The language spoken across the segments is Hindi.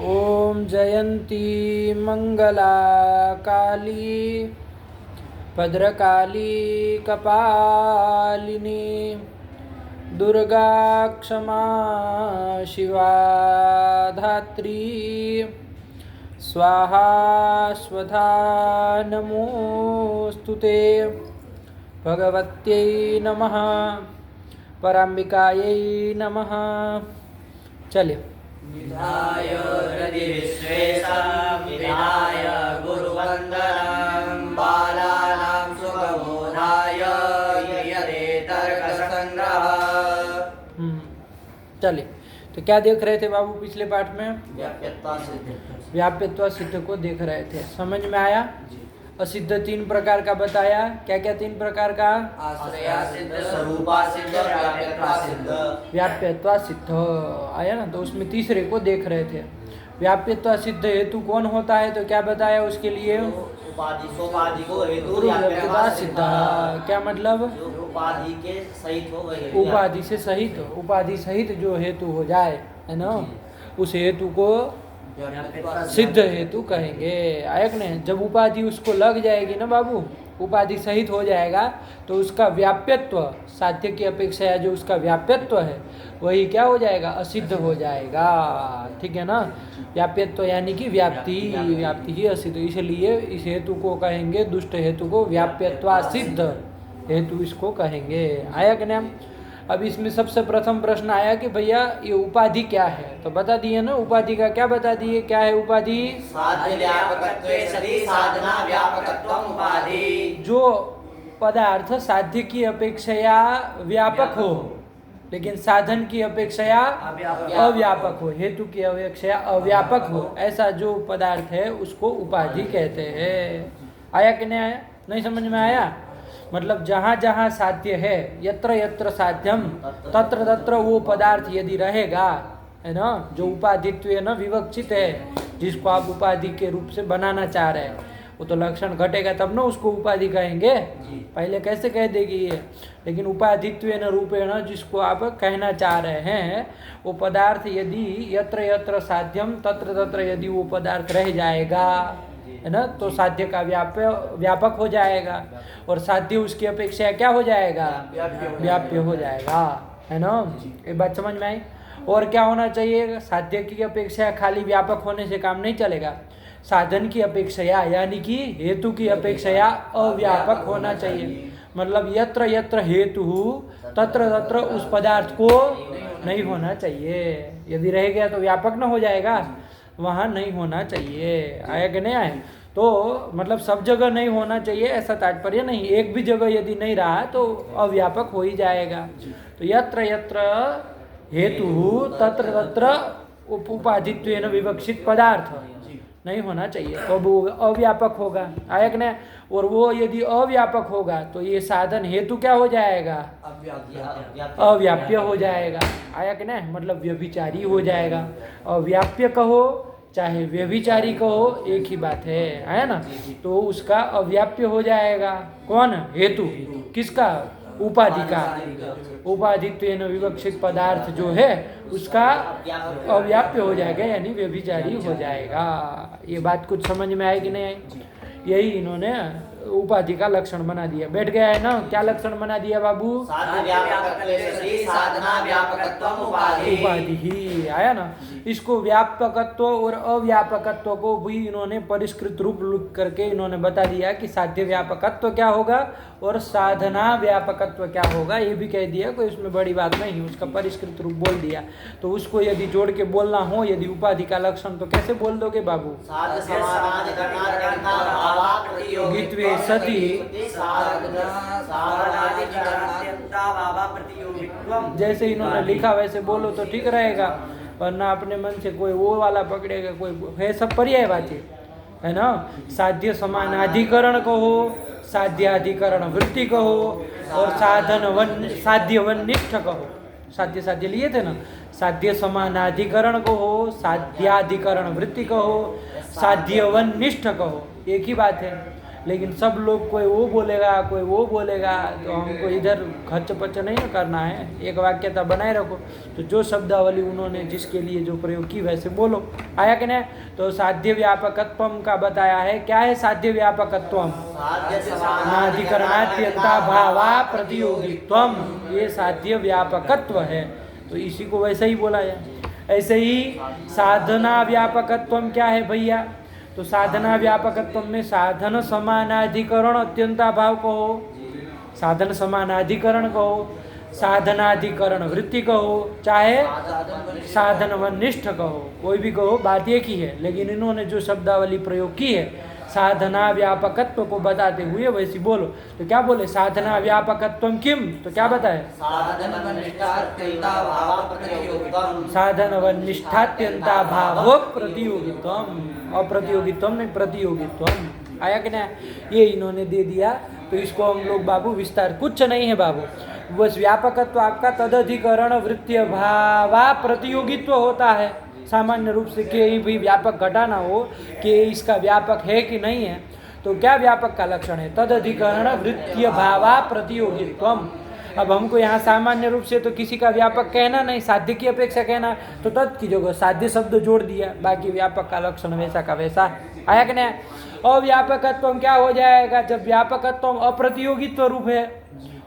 ओम जयंती मंगला काली भद्रकाली कपालिनी दुर्गा क्षमा शिवा धात्री स्वाहा स्वधा नमोस्तुते भगवत्यै नमः पराम्बिकायै नमः। चलिए। विधाय हृदि विश्वेशं विधाय गुरुवन्दनं बालानां सुखबोधाय क्रियते तर्कसङ्ग्रहः। चलिए, तो क्या देख रहे थे बाबू पिछले पाठ में? व्याप्यत्वा सिद्ध। व्याप्यत्व सिद्ध को देख रहे थे। समझ में आया? असिद्ध तीन प्रकार का बताया। क्या क्या तीन प्रकार का? आश्रया सिद्ध, स्वरूपा सिद्ध, व्याप्यत्वा सिद्ध। व्याप्यत्व सिद्ध आया ना, तो उसमें तीसरे को देख रहे थे। व्याप्यत्व सिद्ध हेतु कौन होता है, तो क्या बताया उसके लिए? उपाधि को हेतु व्याप्यत्व सिद्ध। क्या मतलब? उपाधि के सहित हो गए। उपाधि से सहित, उपाधि सहित जो हेतु हो जाए, है ना, उस हेतु को सिद्ध हेतु कहेंगे। आयक ने जब उपाधि उसको लग जाएगी ना बाबू, उपाधि सहित हो जाएगा, तो उसका व्याप्यत्व साध्य की अपेक्षा जो उसका व्याप्यत्व है वही क्या हो जाएगा? असिद्ध हो जाएगा। ठीक है ना? व्याप्यत्व यानी कि व्याप्ति, व्याप्ति ही असिद्ध। इसलिए इस हेतु को कहेंगे, दुष्ट हेतु को व्याप्यत्व सिद्ध हेतु इसको कहेंगे। आयक ने अब इसमें सबसे प्रथम प्रश्न आया कि भैया ये उपाधि क्या है, तो बता दिए ना उपाधि का। क्या बता दिए? क्या है उपाधि? साध्य व्यापकत्वे सति साधना व्यापकत्वम उपाधि। जो पदार्थ साध्य की अपेक्षया व्यापक हो लेकिन साधन की अपेक्षया अव्यापक हो, हेतु की अपेक्षया अव्यापक हो, ऐसा जो पदार्थ है उसको उपाधि कहते हैं। आया कि नहीं आया? नहीं समझ में आया? मतलब जहाँ जहाँ साध्य है, यत्र यत्र साध्यम तत्र तत्र वो पदार्थ यदि रहेगा, है ना, जो उपाधित्व है ना विवक्षित है, जिसको आप उपाधि के रूप से बनाना चाह रहे हैं, वो तो लक्षण घटेगा तब ना उसको उपाधि कहेंगे। पहले कैसे कह देगी ये? लेकिन उपाधित्व न रूपेण जिसको आप कहना चाह रहे हैं, वो पदार्थ यदि यत्र यत्र साध्यम तत्र तत्र यदि वो पदार्थ रह जाएगा, है ना, तो साध्य का व्यापक हो जाएगा, और साध्य उसकी अपेक्षा क्या हो जाएगा? व्याप्य हो जाएगा, है ना। ये बात समझ में आई? और क्या होना चाहिए? साध्य की अपेक्षा खाली व्यापक होने से काम नहीं चलेगा। साधन की अपेक्षा यानी कि हेतु की अपेक्षा अव्यापक होना चाहिए। मतलब यत्र यत्र हेतु तत्र तत्र उस पदार्थ को नहीं होना चाहिए। यदि रह गया तो व्यापक न हो जाएगा, वहाँ नहीं होना चाहिए। आया कि नहीं आया? तो मतलब सब जगह नहीं होना चाहिए ऐसा तात्पर्य नहीं, एक भी जगह यदि नहीं रहा तो अव्यापक हो ही जाएगा। तो यत्र यत्र हेतु तत्र तत्र उपाधित्वेन विवक्षित पदार्थ नहीं होना चाहिए, तो वो अव्यापक होगा। आया कि नहीं? और वो यदि अव्यापक होगा तो ये साधन हेतु क्या हो जाएगा? अव्याप्य हो जाएगा। आया कि नहीं? मतलब व्यभिचारी हो जाएगा। अव्याप्य कहो चाहे व्यभिचारी कहो एक ही बात है ना। तो उसका अव्याप्य हो जाएगा। कौन? हेतु। किसका? उपाधि का। उपाधित्वेन विवक्षित पदार्थ जो है उसका अव्याप्य हो जाएगा, यानी व्यभिचारी हो जाएगा। ये बात कुछ समझ में आई कि नहीं आई? यही इन्होंने उपाधि का लक्षण बना दिया। बैठ गया है ना? क्या लक्षण बना दिया बाबू? उपाधि ही। आया ना? इसको व्यापकत्व और अव्यापकत्व को भी इन्होंने परिष्कृत रूप लिख करके इन्होंने बता दिया कि साध्य व्यापकत्व क्या होगा और साधना व्यापकत्व क्या होगा, ये भी कह दिया। कोई उसमें बड़ी बात नहीं, उसका परिष्कृत रूप बोल दिया। तो उसको यदि जोड़ के बोलना हो यदि उपाधि का लक्षण, तो कैसे बोल दोगे बाबू? गीत्वे सती जैसे इन्होंने लिखा वैसे बोलो तो ठीक रहेगा, वरना अपने मन से कोई वो वाला पकड़ेगा, कोई है सब पर्यायवाची, है ना। साध्य समानाधिकरण कहो, साध्याधिकरण वृत्ति कहो, और साध्यवनिष्ठ कहो। साध्य साध्य लिए थे ना, साध्य समानाधिकरण कहो, साध्याधिकरण वृत्ति कहो, साध्यवनिष्ठ कहो, एक ही बात है। लेकिन सब लोग कोई वो बोलेगा कोई वो बोलेगा, तो हमको इधर खर्च पच नहीं ना करना है, एक वाक्यता बनाए रखो। तो जो शब्दावली उन्होंने जिसके लिए जो प्रयोग की वैसे बोलो। आया कि नहीं? तो साध्य व्यापकत्व का बताया है। क्या है साध्य व्यापकत्व? साधनाधिकरणात्यंता भावा प्रतियोगित्वम, ये साध्य व्यापकत्व है। तो इसी को वैसे ही बोला जाए। ऐसे ही साधना व्यापकत्व क्या है भैया? तो साधना व्यापकत्व में साधन समानाधिकरण अत्यंताभाव कहो, साधन समानाधिकरण कहो, साधनाधिकरण वृत्ति कहो, चाहे साधन वनिष्ठ कहो, कोई भी कहो, बात एक ही है। लेकिन इन्होंने जो शब्दावली प्रयोग की है साधना व्यापकत्व को बताते हुए वैसी बोलो। तो क्या बोले? साधना व्यापकत्व किम? तो क्या बताए? साधन व निष्ठात्यंताभाव प्रतियोगित्वम, अप्रतियोगित्वम नहीं प्रतियोगित्वम। आया कि ना? ये इन्होंने दे दिया। तो इसको हम लोग बाबू विस्तार, कुछ नहीं है बाबू, बस व्यापकत्व आपका तदधिकरण वृत्तीय भावा प्रतियोगित्व होता है। सामान्य रूप से के भी व्यापक घटाना हो कि इसका व्यापक है कि नहीं है, तो क्या व्यापक का लक्षण है? तदधिकरण वृत्तीय भावा प्रतियोगित्वम। अब हमको यहाँ सामान्य रूप से तो किसी का व्यापक कहना नहीं, साध्य की अपेक्षा कहना, तो तत् की जगह साध्य शब्द जोड़ दिया, बाकी व्यापक का लक्षण वैसा का वैसा। आया कि नहीं? अव्यापकत्व क्या हो जाएगा? जब व्यापकत्व अप्रतियोगित्व रूप है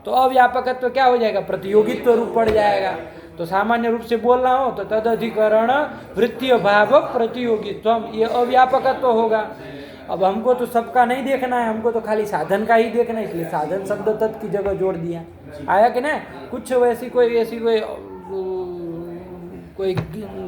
तो अव्यापकत्व क्या हो जाएगा? प्रतियोगित्व रूप पड़ जाएगा। तो सामान्य रूप से बोलना हो तो तदधिकरण वृत्तीय भाव प्रतियोगित्वम, ये अव्यापकत्व होगा। अब हमको तो सबका नहीं देखना है, हमको तो खाली साधन का ही देखना है, इसलिए साधन शब्द तत् की जगह जोड़ दिया। आया कि नहीं? कुछ वैसी कोई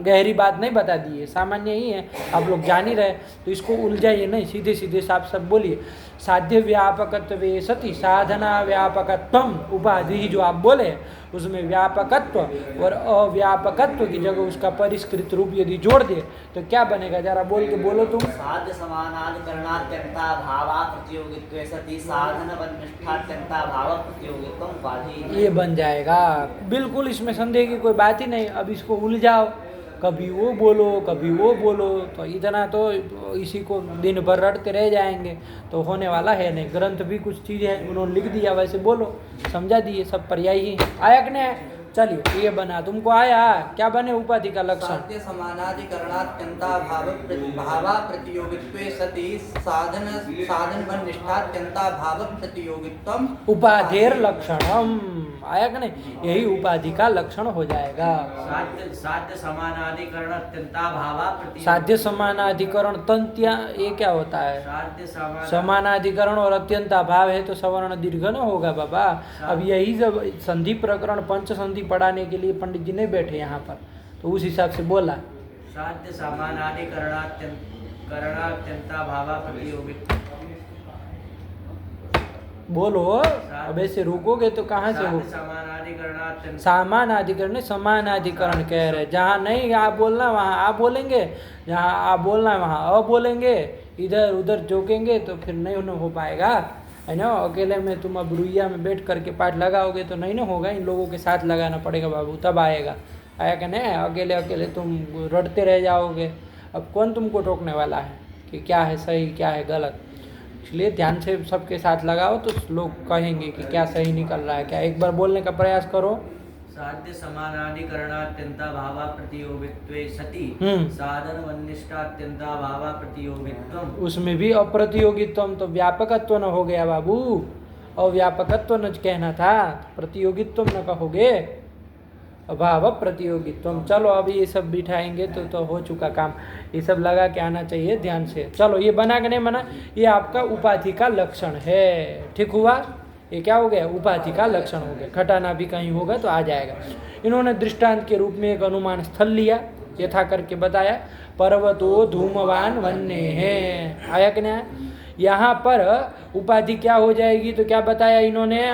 गहरी बात नहीं बता दी है, सामान्य ही है, आप लोग जान ही रहे। तो इसको उलझाइए नहीं, सीधे सीधे साफ साफ बोलिए। साध्य व्यापकत्व सति साधना व्यापकत्वम उपाधि ही जो आप बोले उसमें व्यापकत्व और अव्यापकत्व की जगह उसका परिष्कृत रूप यदि जोड़ दे तो क्या बनेगा? जरा बोल के बोलो तुम। साध्य समानाधिकरणात्यंता भावा प्रतियोगित्वे सति साधन व निष्ठात्यंता भाव प्रतियोगित्वम उपाधि, ये बन जाएगा। बिल्कुल इसमें संदेह की कोई बात ही नहीं। अब इसको उलझाओ, कभी वो बोलो कभी वो बोलो, तो इतना तो इसी को दिन भर रटते रह जाएंगे, तो होने वाला है नहीं। ग्रंथ भी कुछ चीज़ है उन्होंने लिख दिया, वैसे बोलो, समझा दिए, सब पर्याय ही आया कि नहीं? चलिए ये बना, तुमको आया? क्या बने उपाधि का लक्षण? साध्य समानाधिकरणात्यंता भावा प्रतियोगित्वे सति साधन व निष्ठात्यंता भाव प्रतियोगित्वम उपाधेर लक्षणम। आया कि नहीं? यही उपाधि का लक्षण हो जाएगा। साध्य समानाधिकरण अत्यंता भावा साध्य समानाधिकरण तंत्या, ये क्या होता है? समानाधिकरण और अत्यंता भाव है तो सवर्ण दीर्घ न होगा बाबा। अब यही जब संधि प्रकरण पंच संधि पढ़ाने के लिए पंडित जी नहीं बैठे यहाँ पर, तो उस हिसाब से बोला। साध्य समानाधिकरणात्यंता भावा प्रतियोगित्व, बोलो। अब ऐसे रुकोगे तो कहाँ से हो? समानाधिकरण समानाधिकरण कह रहे, जहाँ नहीं आप बोलना वहाँ आप बोलेंगे, जहाँ आप बोलना वहाँ अ बोलेंगे, इधर उधर जोकेंगे तो फिर नहीं हो पाएगा, है ना। अकेले में तुम अब रुइया में बैठ करके पाठ लगाओगे तो नहीं ना होगा, इन लोगों के साथ लगाना पड़ेगा बाबू, तब आएगा। आया कि नहीं? अकेले अकेले तुम रटते रह जाओगे, अब कौन तुमको टोकने वाला है कि क्या है सही क्या है गलत। इसलिए ध्यान से सबके साथ लगाओ तो लोग कहेंगे कि क्या सही निकल रहा है क्या। एक बार बोलने का प्रयास करो। साध्य समानाधिकरणात्यंता भावा प्रतियोगित्वे सति साधन वनिष्ठात्यंता भावा प्रतियोगित्वम, उसमें भी अप्रतियोगित्वम, तो व्यापकत्व न हो गया बाबू, और व्यापकत्व न कहना था, प्रतियोगित्व न कहोगे, अभाव प्रतियोगित्वम। चलो अभी ये सब बिठाएंगे तो हो चुका काम, ये सब लगा के आना चाहिए ध्यान से। चलो ये बना के नहीं बना, ये आपका उपाधि का लक्षण है, ठीक हुआ। ये क्या हो गया? उपाधि का लक्षण हो गया। घटाना भी कहीं होगा तो आ जाएगा। इन्होंने दृष्टांत के रूप में एक अनुमान स्थल लिया, यथा करके बताया, पर्वतो धूमवान वन्य है। आया कि नहीं? यहाँ पर उपाधि क्या हो जाएगी? तो क्या बताया इन्होंने?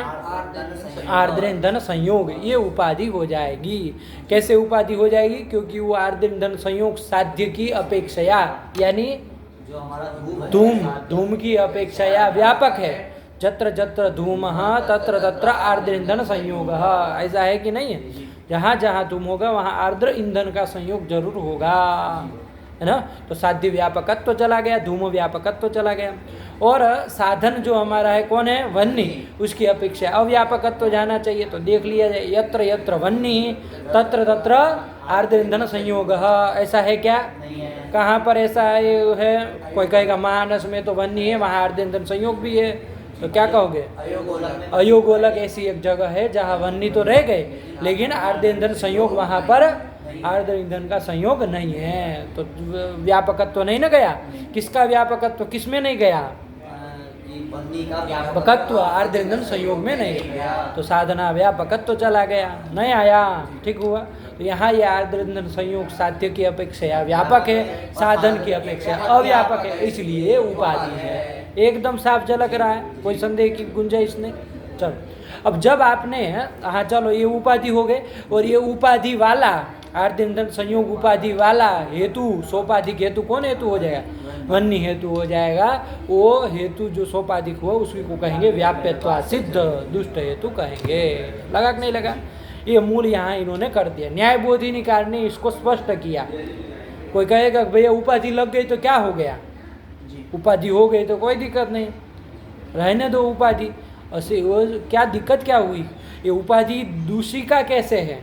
आर्द्रेंधन संयोग, ये उपाधि हो जाएगी। कैसे उपाधि हो जाएगी? क्योंकि वो आर्द्रेंधन संयोग साध्य की अपेक्षया, यानी जो हमारा धूम की अपेक्षया व्यापक है। जत्र जत्र धूमः तत्र तत्र आर्द्र ईंधन संयोग, ऐसा है कि नहीं है? जहाँ जहाँ धूम होगा वहाँ आर्द्र ईंधन का संयोग जरूर होगा। है ना। तो साध्य व्यापकत्व तो चला गया, धूम व्यापकत्व तो चला गया। और साधन जो हमारा है कौन है, वन्नी, उसकी अपेक्षा अव्यापकत्व तो जाना चाहिए। तो देख लिया जाए, यत्र यत्र वन्नी तत्र तत्र आर्द्र ईंधन संयोग, ऐसा है क्या? नहीं है। कहाँ पर ऐसा है? कोई कहेगा महानस में तो वन्नी है, वहाँ आर्द्र ईंधन संयोग भी है, तो क्या कहोगे? अयोगोलक में अयोगोलक ऐसी एक जगह है जहाँ वन्नी तो रह गए, लेकिन आर्द्र ईंधन संयोग वहाँ पर आर्द्र ईंधन का संयोग नहीं है। तो व्यापकत्व तो नहीं ना गया। किसका व्यापकत्व किस में नहीं गया? वन्नी का व्यापकत्व आर्द्र ईंधन संयोग में नहीं गया, तो साधना व्यापकत्व चला गया, नहीं आया। ठीक हुआ। तो यहाँ ये आर्द्र ईंधन संयोग साध्य की अपेक्षा व्यापक है, साधन की अपेक्षा अव्यापक है, इसलिए उपाधि है। एकदम साफ झलक रहा है, कोई संदेह की गुंजाइश नहीं। चलो, अब जब आपने, हाँ चलो, ये उपाधि हो गए, और ये उपाधि वाला आर्द्र ईंधन संयोग उपाधि वाला हेतु, सोपाधिक हेतु कौन हेतु हो जाएगा? वन्नी हेतु हो जाएगा। वो हेतु जो सोपाधिक हुआ उसी को कहेंगे व्याप्यत्वा सिद्ध, दुष्ट हेतु कहेंगे। लगा कि नहीं लगा? ये मूल यहाँ इन्होंने कर दिया। न्यायबोधिनीकार ने इसको स्पष्ट किया। कोई कहेगा भैया उपाधि लग गई तो क्या हो गया? उपाधि हो गई तो कोई दिक्कत नहीं, रहने दो उपाधि। ऐसे वो क्या दिक्कत क्या हुई? ये उपाधि दूषिका कैसे है,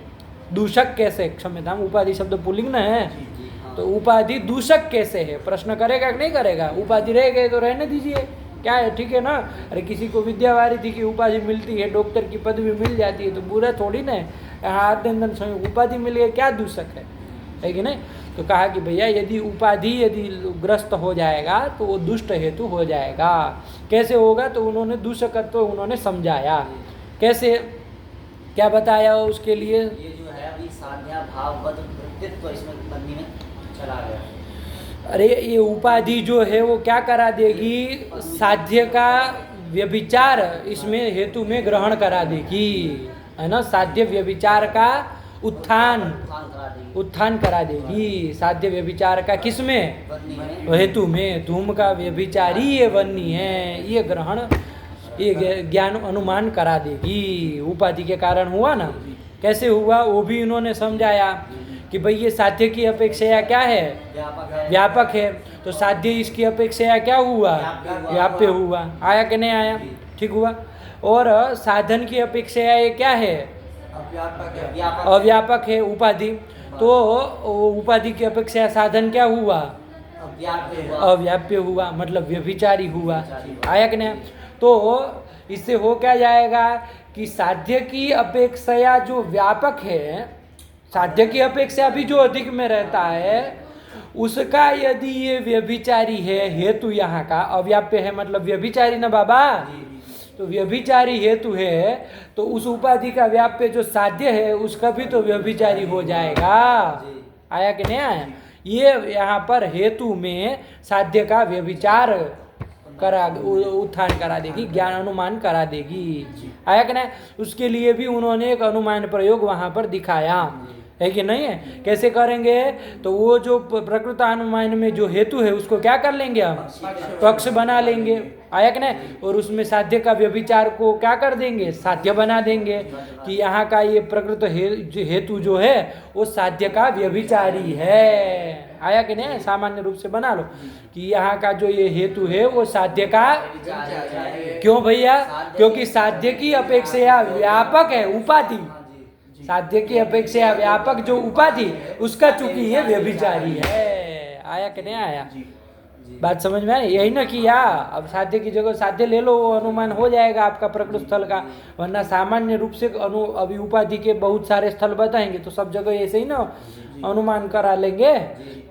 दूषक कैसे, क्षम्यताम, उपाधि शब्द पुल्लिंग न है, तो उपाधि दूषक कैसे है? प्रश्न करेगा कि नहीं करेगा? उपाधि रह गए तो रहने दीजिए, क्या है, ठीक है ना। अरे किसी को विद्यावारिधि की उपाधि मिलती है, डॉक्टर की पदवी मिल जाती है, तो बुरा थोड़ी ना है। यहाँ आर्द्र ईंधन संयोग उपाधि मिल गई, क्या दूषक है कि नहीं? तो कहा कि भैया यदि उपाधि यदि ग्रस्त हो जाएगा तो वो दुष्ट हेतु हो जाएगा। कैसे होगा? तो उन्होंने दूषकत्व तो उन्होंने समझाया। कैसे, क्या बताया उसके लिए? ये जो है अभी साध्या भाववत वृत्तित्व इसमें वन्नी में चला गया। अरे ये उपाधि जो है वो क्या करा देगी? साध्य का व्यभिचार इसमें हेतु में ग्रहण करा देगी, है ना। साध्य व्यभिचार का उत्थान करा देगी। साध्य व्यभिचार का किसमें? हेतु में। धूम का व्यभिचारी ये वन्नी है, ये ग्रहण, ये ज्ञान अनुमान करा देगी। उपाधि के कारण हुआ ना। कैसे हुआ वो भी इन्होंने समझाया कि भाई ये साध्य की अपेक्षा क्या है? व्यापक है। तो साध्य इसकी अपेक्षा क्या हुआ? व्याप्य हुआ। आया कि नहीं आया? ठीक हुआ। और साधन की अपेक्षा ये क्या है? अव्यापक है उपाधि। तो उपाधि की अपेक्षा साधन क्या हुआ? अव्याप्य हुआ, मतलब व्यभिचारी हुआ। आया कि नहीं? तो इससे हो क्या जाएगा कि साध्य की अपेक्षा जो व्यापक है, साध्य की अपेक्षा भी जो अधिक में रहता है, उसका यदि ये व्यभिचारी है, हेतु यहाँ का अव्याप्य है, मतलब व्यभिचारी ना बाबा, तो व्यभिचारी हेतु है, तो उस उपाधि का व्याप्य जो साध्य है उसका भी तो व्यभिचारी हो जाएगा। आया कि नहीं आया? ये यहाँ पर हेतु में साध्य का व्यभिचार करा, उत्थान करा देगी, ज्ञान अनुमान करा देगी। आया कि नहीं? उसके लिए भी उन्होंने एक अनुमान प्रयोग वहाँ पर दिखाया, है कि नहीं है? कैसे करेंगे? तो वो जो प्रकृत अनुमान में जो हेतु है उसको क्या कर लेंगे हम? पक्ष बना लेंगे। आया कि नहीं? और उसमें साध्य का व्यभिचार को क्या कर देंगे? साध्य बना देंगे कि यहाँ का ये प्रकृत हेतु जो है वो साध्य का व्यभिचारी है। आया कि नहीं? सामान्य रूप से बना लो कि यहाँ का जो ये हेतु है वो साध्य का, क्यों भैया? क्योंकि साध्य की अपेक्षा व्यापक है उपाधि, साध्य की अपेक्षा व्यापक जो उपाधि उसका चूंकि ये व्यभिचारी है। आया कि नहीं आया? बात समझ में आई? यही ना किया। अब साध्य की जगह साध्य ले लो, वो अनुमान हो जाएगा आपका प्रकृत स्थल का। वरना सामान्य रूप से अभी उपाधि के बहुत सारे स्थल बताएंगे तो सब जगह ऐसे ही ना अनुमान करा लेंगे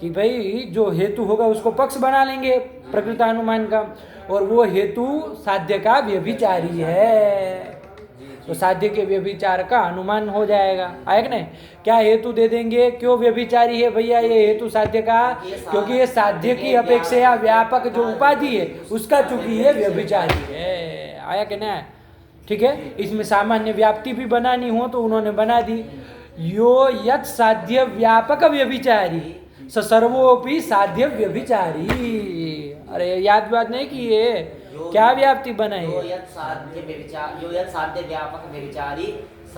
कि भाई जो हेतु होगा उसको पक्ष बना लेंगे प्रकृत अनुमान का, और वो हेतु साध्य का व्यभिचारी है, तो साध्य के व्यभिचार का अनुमान हो जाएगा। आया कि नहीं? क्या हेतु दे देंगे? क्यों व्यभिचारी है भैया ये हेतु साध्य का? क्योंकि ये साध्य की अपेक्षा व्यापक जो उपाधि है उसका चूंकि ये व्यभिचारी है। आया कि नहीं? ठीक है। इसमें सामान्य व्याप्ति भी बनानी हो तो उन्होंने बना दी। यो यत् साध्य व्यापक व्यभिचारी स सर्वोपि साध्य व्यभिचारी। अरे याद बात नहीं कि ये क्या व्याप्ति बनाई? यो यत् साध्य व्यापक व्यभिचारी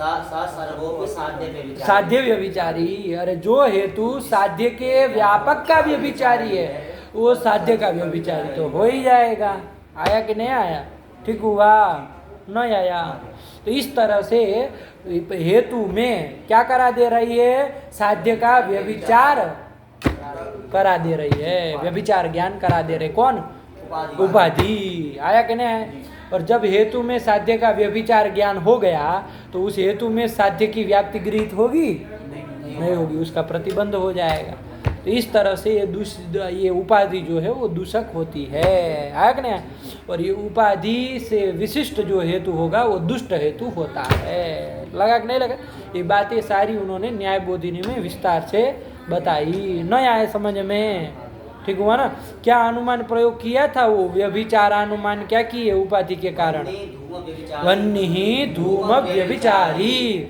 सर्वोपि साध्य व्यभिचारी। साध्य व्यभिचारी, अरे जो हेतु साध्य के व्यापक का व्यभिचारी है वो साध्य का व्यभिचारी तो हो ही जाएगा। आया कि नहीं आया? ठीक हुआ? नहीं आया? तो इस तरह से हेतु में क्या करा दे रही है? साध्य का व्यभिचार करा दे रही है, व्यभिचार ज्ञान करा दे रहे। कौन? उपाधि। आया कि नहीं? और जब हेतु में साध्य का व्यभिचार ज्ञान हो गया तो उस हेतु में साध्य की व्याप्ति गृहीत होगी? नहीं होगी, उसका प्रतिबंध हो जाएगा। तो इस तरह से ये उपाधि जो है वो दूषक होती है। आया कि नहीं? और ये उपाधि से विशिष्ट जो हेतु होगा वो दुष्ट हेतु होता है। लगा कि नहीं लगा? ये बातें सारी उन्होंने न्याय बोधिनी में विस्तार से बताई। नहीं आए समझ में? ठीक हुआ ना? क्या अनुमान प्रयोग किया था? वो व्यभिचार अनुमान क्या किए उपाधि के कारण? वन्य ही धूम व्यभिचारी,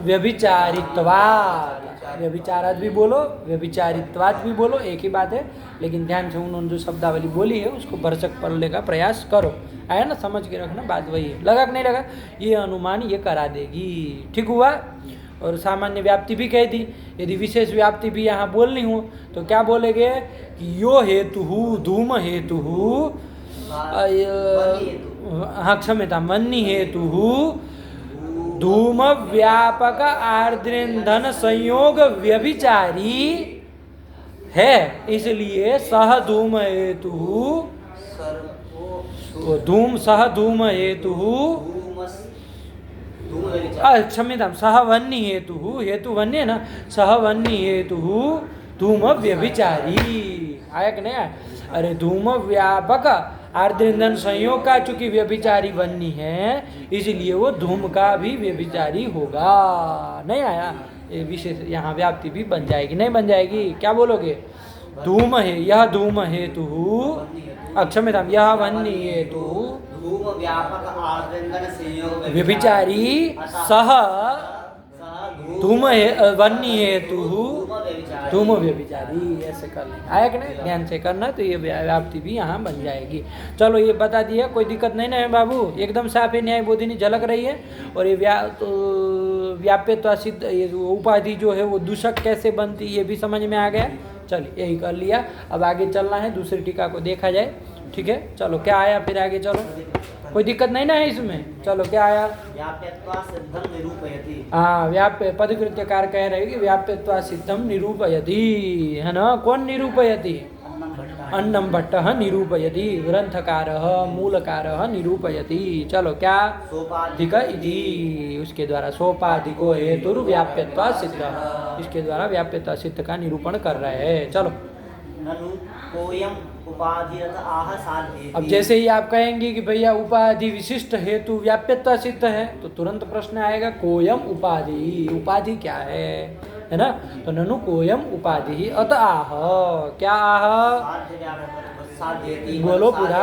व्यभिचारित्वात्। व्यभिचारात भी बोलो, व्यभिचारित्वात् भी बोलो, एक ही बात है। लेकिन ध्यान से उन्होंने जो शब्दावली बोली है उसको भरसक पढ़ने का प्रयास करो। आया ना? समझ के रखना, बात वही है। लगा कि नहीं लगा? ये अनुमान ये करा देगी। ठीक हुआ? और सामान्य व्याप्ति भी कह दी। यदि विशेष व्याप्ति भी यहाँ बोलनी हो तो क्या बोलेंगे कि यो हेतु धूम हेतु, हाँ क्षम्यता, वन्य हेतु धूम व्यापक आर्द्रेंधन संयोग व्यभिचारी है, इसलिए सह धूम हेतु, धूम सह धूम हेतु, क्षम्यता, सह वन्य हेतु, हेतु वन्य है ना, सह वन्य हेतु धूम व्यभिचारी। आया कि नहीं? अरे धूम व्यापक आर्द्रेंधन संयोग का चूंकि व्यभिचारी वन्य है इसलिए वो धूम का भी व्यभिचारी होगा। नहीं आया? ये विशेष यहाँ व्याप्ति भी बन जाएगी। नहीं बन जाएगी? क्या बोलोगे? धूम है, यह धूम हेतु, क्षम्यता, यह वन्य हेतु व्यभिचारी सह धूम वन्य हेतु धूम व्यभिचारी। ऐसे कर लें। आया कि नहीं? ध्यान से करना तो ये व्याप्ति भी यहाँ बन जाएगी। चलो ये बता दिया, कोई दिक्कत नहीं ना है बाबू? एकदम साफ है, न्याय बोधिनी झलक रही है। और ये व्याप्यत्व सिद्ध ये उपाधि जो है वो दूषक कैसे बनती ये भी समझ में आ गया। चलिए यही कर लिया। अब आगे चलना है, दूसरी टीका को देखा जाए। ठीक है, चलो क्या आया फिर आगे? चलो कोई दिक्कत नहीं ना है इसमें? चलो क्या आया? हाँ, व्याप्य पदकृत्यकार कह रहे कि व्याप्यत्वा सिद्धम निरूपयति, है ना? कौन निरूपयति? अन्नम भट्टः निरूपयति, ग्रंथकारः मूलकारः निरूपयति। चलो क्या? सोपाधिक इति, उसके द्वारा सोपाधिको हेतुर व्याप्यत्वा सिद्ध, इसके द्वारा व्याप्यत्वा सिद्ध का निरूपण कर रहे हैं। चलो अब जैसे ही आप कहेंगे कि भैया उपाधि विशिष्ट हेतु व्याप्यत्व सिद्ध है तो तुरंत प्रश्न आएगा कोयम उपाधि, उपाधि क्या है ना? तो ननु कोयम उपाधि अत आह, क्या आह? बोलो पूरा।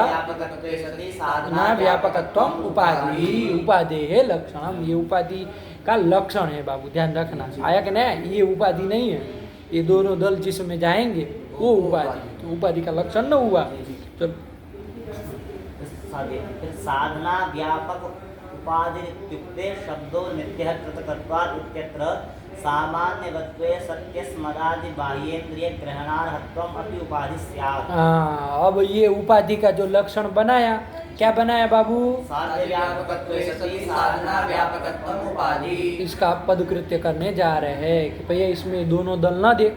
ना व्यापकत्वम उपाधि, उपाधि है लक्षण, ये उपाधि का लक्षण है बाबू, ध्यान रखना। आया कि नहीं? ये उपाधि नहीं है, ये दोनों दल जिसमें जाएंगे वो उपाधि, तो उपाधि का लक्षण न हुआ। तो साधना व्यापक उपाधि इत्युक्ते शब्दो नित्यः कृतकत्वात् इत्यत्र सामान्यवत्वे सत्यस्मदादि बाह्येन्द्रिय ग्रहणार्हत्वम् अपि उपाधि स्यात्। अब ये उपाधि का जो लक्षण बनाया, क्या बनाया बाबू? साध्य व्यापकत्वे सति साधना व्यापकत्वम् उपाधि। इसका पदकृत्य करने जा रहे हैं कि भैया इसमें दोनों दल ना दे।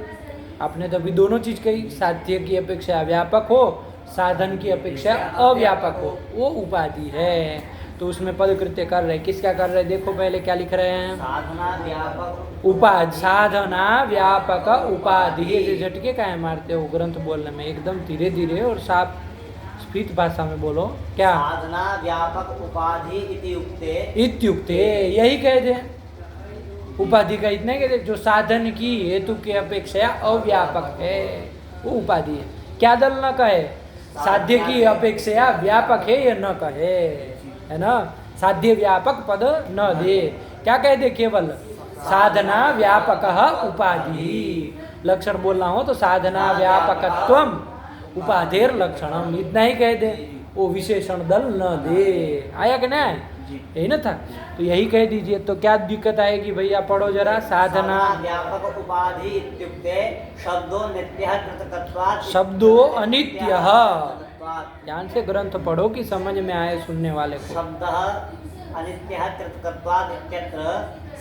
आपने तो अभी दोनों चीज कही, साध्य की अपेक्षा व्यापक हो, साधन की अपेक्षा अव्यापक हो, वो उपाधि है। तो उसमें पदकृत्य कर रहे, किसका कर रहे? देखो पहले क्या लिख रहे हैं? साधना व्यापक उपाधि, साधना व्यापक उपाधि। ये झटके काहे मारते हो ग्रंथ बोलने में? एकदम धीरे धीरे और साफ स्फीत भाषा में बोलो। क्या? साधना व्यापक उपाधि इत्युक्ते, इत्युक्ते यही कह दे, उपाधि का इतना कहते जो साधन की हेतु की अपेक्षा अव्यापक है वो उपाधि है। क्या दल न कहे? साध्य की अपेक्षा व्यापक है ये न कहे, है ना? साध्य व्यापक पद न दे, क्या कह दे? केवल साधना व्यापक उपाधि। लक्षण बोलना हो तो साधना व्यापकत्वम उपाधिर लक्षणम, इतना ही कह दे। वो विशेषण दल न दे। आया कि नहीं? यही ना था। तो यही कह दीजिए। तो क्या दिक्कत आएगी भैया? पढ़ो जरा। साधना व्यापक उपाधि इत्युक्ते शब्दो नित्यः कृतकत्वात् शब्दो अनित्यः। ध्यान से ग्रंथ पढ़ो कि समझ में आए सुनने वाले को। शब्दः अनित्यः कृतकत्वात् इत्यत्र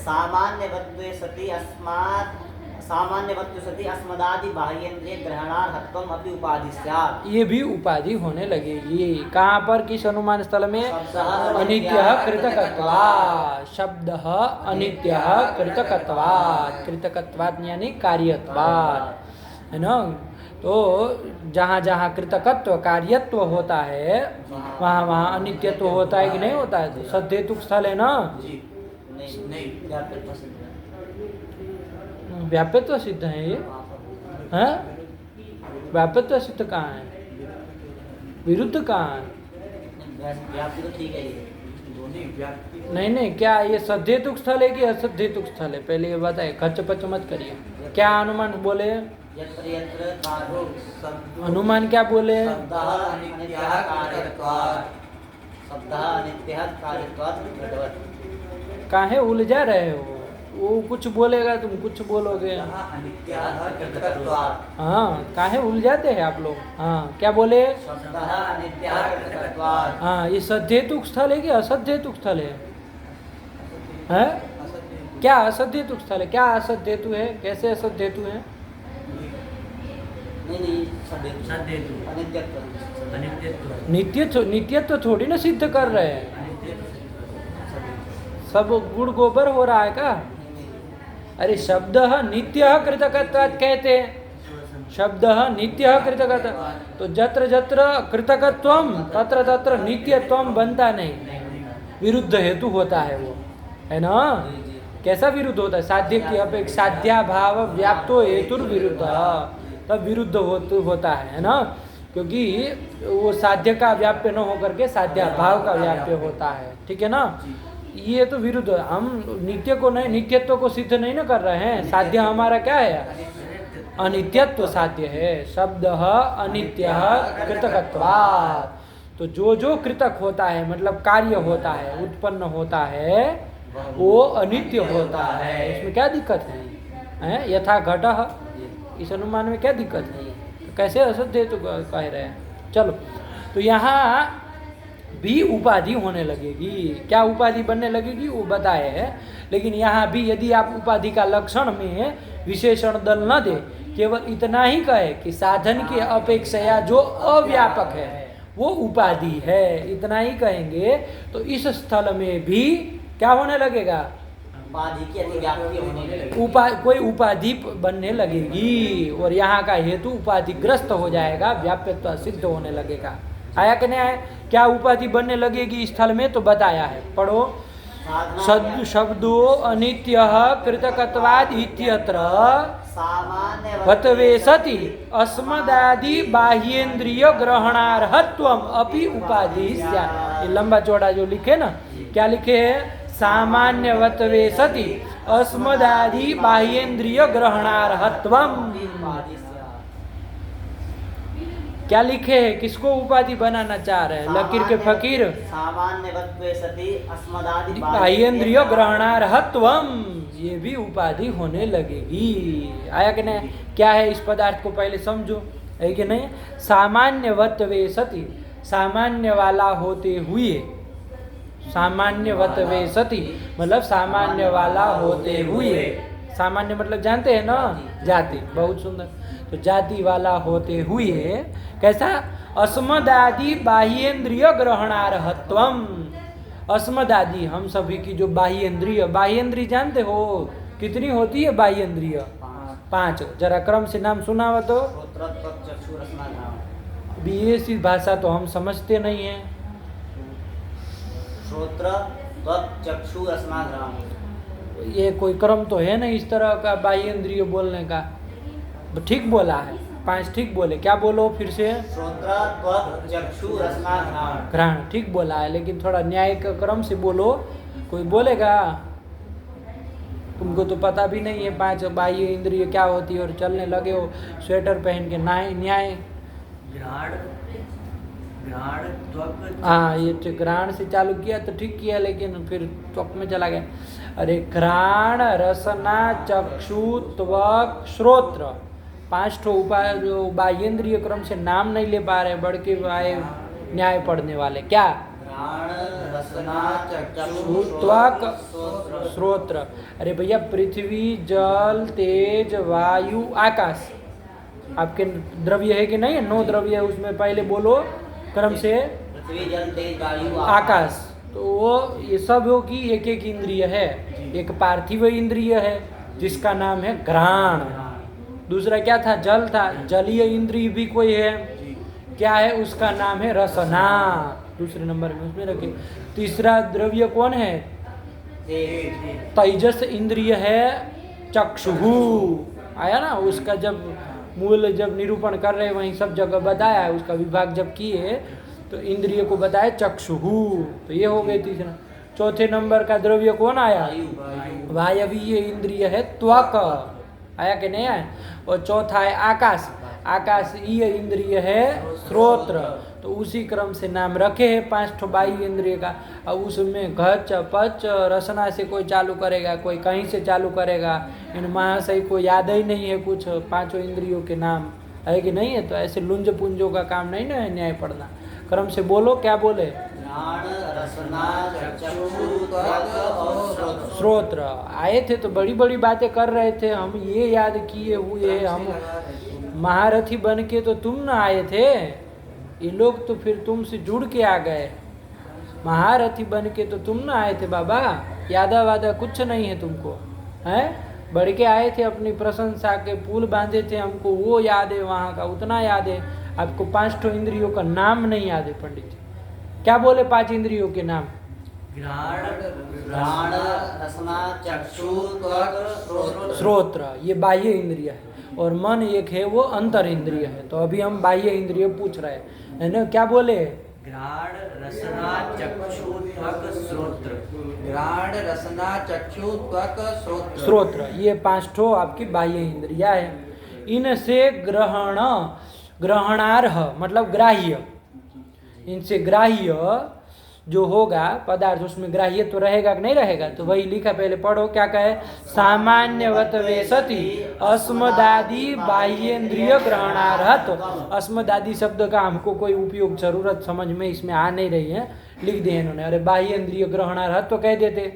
सामान्यवत्वे सति अस्मदादि बाह्येन्द्रिय ग्रहणार्थत्वम् अपि उपाधि स्यात्। ये भी उपाधि होने लगेगी। कहाँ पर? किस अनुमान स्थल में? अनित्यः कृतकत्वात्। शब्दः अनित्यः कृतकत्वात्। कृतकत्वात् यानी कार्यत्वात्, है ना? तो जहाँ जहाँ कृतकत्व कार्यत्व होता है वहाँ वहाँ अनित्यत्व होता है कि नहीं होता है? तो सद्धेतुक स्थल है ना? व्याप्यत्व सिद्ध है ये? हैं? व्याप्यत्व सिद्ध कहाँ है? विरुद्ध कहाँ है? व्याप्ति तो ठीक है ये। नहीं नहीं, क्या ये सद्धेतुक स्थल है कि असद्धेतुक स्थल है? पहले ये बताए, खच पच मत करिए। क्या अनुमान बोले? यत्र यत्र कारो अनुमान क्या बोले? शब्दः अनित्यः कार्यत्वात्। शब्दः अनित्यः कार्यत्वात् घटवत्। काहे उलझा रहे हो? वो कुछ बोलेगा तुम कुछ बोलोगे। अनित्यः कृतकत्वात्। हाँ, काहे उलझाते हैं आप लोग? हाँ, क्या बोले? शब्दः अनित्यः कृतकत्वात्। हाँ, ये सद्धेतुक स्थल है कि असद्धेतुक स्थल है? हैं? क्या असद्धेतुक स्थल है? क्या असद्धेतु है? कैसे असद्धेतु है? नहीं अनित्यत्व। नित्यत्व थोड़ी ना सिद्ध कर रहे हैं। सब गुड़ गोबर हो रहा है क्या? अरे शब्द नित्य कृतकत्वात् कहते हैं। शब्द नित्य कृतकत्वात्, तो जत्र जत्र कृतकत्वम तत्र तत्र नित्यत्वम बनता नहीं, विरुद्ध हेतु होता है वो, है ना? कैसा विरुद्ध होता है? साध्य की अपेक्षा साध्या भाव व्याप्तो हेतुर विरुद्ध, तब विरुद्ध होता है ना? क्योंकि वो साध्य का व्याप्य न होकर के साध्या भाव का व्याप्य होता है। ठीक है ना? ये तो विरुद्ध। हम नित्य को नहीं, नित्यत्व को सिद्ध नहीं ना कर रहे हैं। साध्य हमारा क्या है? अनित्यत्व साध्य है। शब्द अनित्य कृतकत्वात्। तो जो जो कृतक होता है मतलब कार्य होता है, उत्पन्न होता है, वो अनित्य होता है। इसमें क्या दिक्कत है? यथा घटः, इस अनुमान में क्या दिक्कत है? तो कैसे असत्य तो कह रहे हैं? चलो, तो यहाँ भी उपाधि होने लगेगी। क्या उपाधि बनने लगेगी वो बताए है। लेकिन यहाँ भी यदि आप उपाधि का लक्षण में विशेषण दल न दे, केवल इतना ही कहे कि साधन की अपेक्षा जो अव्यापक है वो उपाधि है, इतना ही कहेंगे, तो इस स्थल में भी क्या होने लगेगा? उपाधि की अतिव्याप्ति होने लगेगी। कोई उपाधि बनने लगेगी और यहाँ का हेतु उपाधिग्रस्त हो जाएगा, व्याप्यत्व सिद्ध होने लगेगा। आया कि नहीं आया? क्या उपाधि बनने लगेगी स्थल में? तो बताया है, पढ़ो। शब्दो अनित्य कृतकत्वात् इत्यत्र वत्वे सति अस्मदादि बाह्येन्द्रिय ग्रहणार्हत्वम् अपि उपाधि स्यात्। ये लंबा चौड़ा जो लिखे ना, क्या लिखे है? सामान्यवत्वे सति अस्मदादि बाह्येन्द्रिय ग्रहणार्हत्वम्। क्या लिखे है? किसको उपाधि बनाना चाह रहे हैं? लकीर के फकीर। सामान्यवत्वे सति अस्मदादि बाह्येन्द्रिय ग्रहणार्हत्वम्, ये भी उपाधि होने लगेगी। आया कि नहीं? क्या है इस पदार्थ को पहले समझो, है कि नहीं? सामान्यवत्वे सति, सामान्य वाला होते हुए, सामान्यवत्वे सति मतलब सामान्य वाला होते हुए। सामान्य मतलब जानते हैं ना? जाति। बहुत सुंदर। तो जाति वाला होते हुए कैसा? अस्मदादि बाह्येन्द्रिय ग्रहणार्हत्वम्। अस्मदादि हम सभी की जो बाह्येन्द्रिय, बाह्येन्द्रिय जानते हो कितनी होती है? बाह्येन्द्रिय 5। जरा क्रम से नाम सुनावा तो। अभी ये सी भाषा तो हम समझते नहीं है। श्रोत्र त्वक चक्षु रसनाघ्राण, ये कोई क्रम तो है नहीं इस तरह का बाह्येन्द्रिय बोलने का। ठीक बोला है, 5 ठीक बोले। क्या बोलो फिर से? श्रोत्र त्वक चक्षु रसनाघ्राण। घ्राण ठीक बोला है, लेकिन थोड़ा न्याय का क्रम से बोलो। कोई बोलेगा? तुमको तो पता भी नहीं है 5 बाह्य इंद्रिय क्या होती है और चलने लगे हो स्वेटर पहन के। न्याय घ्राण त्वक हाँ, ये तो घ्राण से चालू किया तो ठीक किया, लेकिन फिर त्वक में चला गया। अरे घ्राण, रसना, चक्षु, त्वक, श्रोत्र, 5 ठो उपाय जो बाह्येंद्रिय क्रम से नाम नहीं ले पा रहे, बढ़ के आए न्याय पढ़ने वाले। क्या? घ्राण, रसना, चक्षु, त्वक, श्रोत्र। अरे भैया, पृथ्वी, जल, तेज, वायु, आकाश आपके द्रव्य है कि नहीं है? 9 द्रव्य है उसमें, पहले बोलो क्रम से। पृथ्वी, जल, तेज, वायु, आकाश, तो वो ये सब हो कि एक एक इंद्रिय है। एक पार्थिव इंद्रिय है जिसका नाम है घ्राण। दूसरा क्या था? जल था। जलीय इंद्रिय भी कोई है, क्या है? उसका नाम है रसना, दूसरे नंबर में उसमें रखे। तीसरा द्रव्य कौन है? तेजस इंद्रिय है चक्षुहु। आया ना? उसका जब मूल जब निरूपण कर रहे वहीं सब जगह बताया है, उसका विभाग जब किए तो इंद्रिय को बताया चक्षुहु। तो ये हो गए तीसरा। चौथे नंबर का द्रव्य कौन आया? वायवीय इंद्रिय है त्वक। आया कि नहीं आया? और चौथा है आकाश। आकाशीय इंद्रिय है श्रोत्र। तो उसी क्रम से नाम रखे हैं 5 ठो बाह्य इंद्रिय का। अब उसमें घच, पच, रसना से कोई चालू करेगा, कोई कहीं से चालू करेगा। इन महाशय को याद ही नहीं है कुछ 5 इंद्रियों के नाम, है कि नहीं है? तो ऐसे लुंज पुंजों का काम नहीं ना है न्याय पढ़ना। क्रम से बोलो, क्या बोले? घ्राण, रसना, चक्षु, त्वक और श्रोत्र। श्रोत्र आए थे तो बड़ी बड़ी बातें कर रहे थे, हम ये याद किए हुए, हम महारथी बन के तो तुम ना आए थे, ये लोग तो फिर तुमसे जुड़ के आ गए। महारथी बन के तो तुम ना आए थे बाबा, यादा वादा कुछ नहीं है तुमको, हैं? बढ़ के आए थे, अपनी प्रशंसा के पुल बांधे थे, हमको वो याद है, वहाँ का उतना याद है। आपको 5 ठो इंद्रियों का नाम नहीं याद है पंडित जी। क्या बोले 5 इंद्रियों के नाम? घ्राण, घ्राण, रसना, चक्षु, त्वक, श्रोत्र। श्रोत्र ये बाह्य इंद्रिय है, और मन एक है वो अंतर इंद्रिय है। तो अभी हम बाह्य इंद्रिय पूछ रहे हैं, है ना? क्या बोले? घ्राण, रसना, चक्षु, त्वक, श्रोत्र। घ्राण, रसना, चक्षु, त्वक, श्रोत्र। श्रोत्र ये 5 ठो आपकी बाह्य इंद्रिया है। इनसे ग्रहण, ग्रहणार्ह मतलब ग्राह्य, इनसे ग्राह्य जो होगा पदार्थ, उसमें ग्राह्य तो रहेगा कि नहीं रहेगा? तो वही लिखा, पहले पढ़ो क्या कहे? सामान्यवत वेसति अस्मदादि बाह्येंद्रिय ग्रहणार्हत। अस्मदादि शब्द का हमको कोई उपयोग जरूरत समझ में इसमें आ नहीं रही है, लिख दिए इन्होंने। अरे बाह्येंद्रिय ग्रहणार्हत तो कह देते,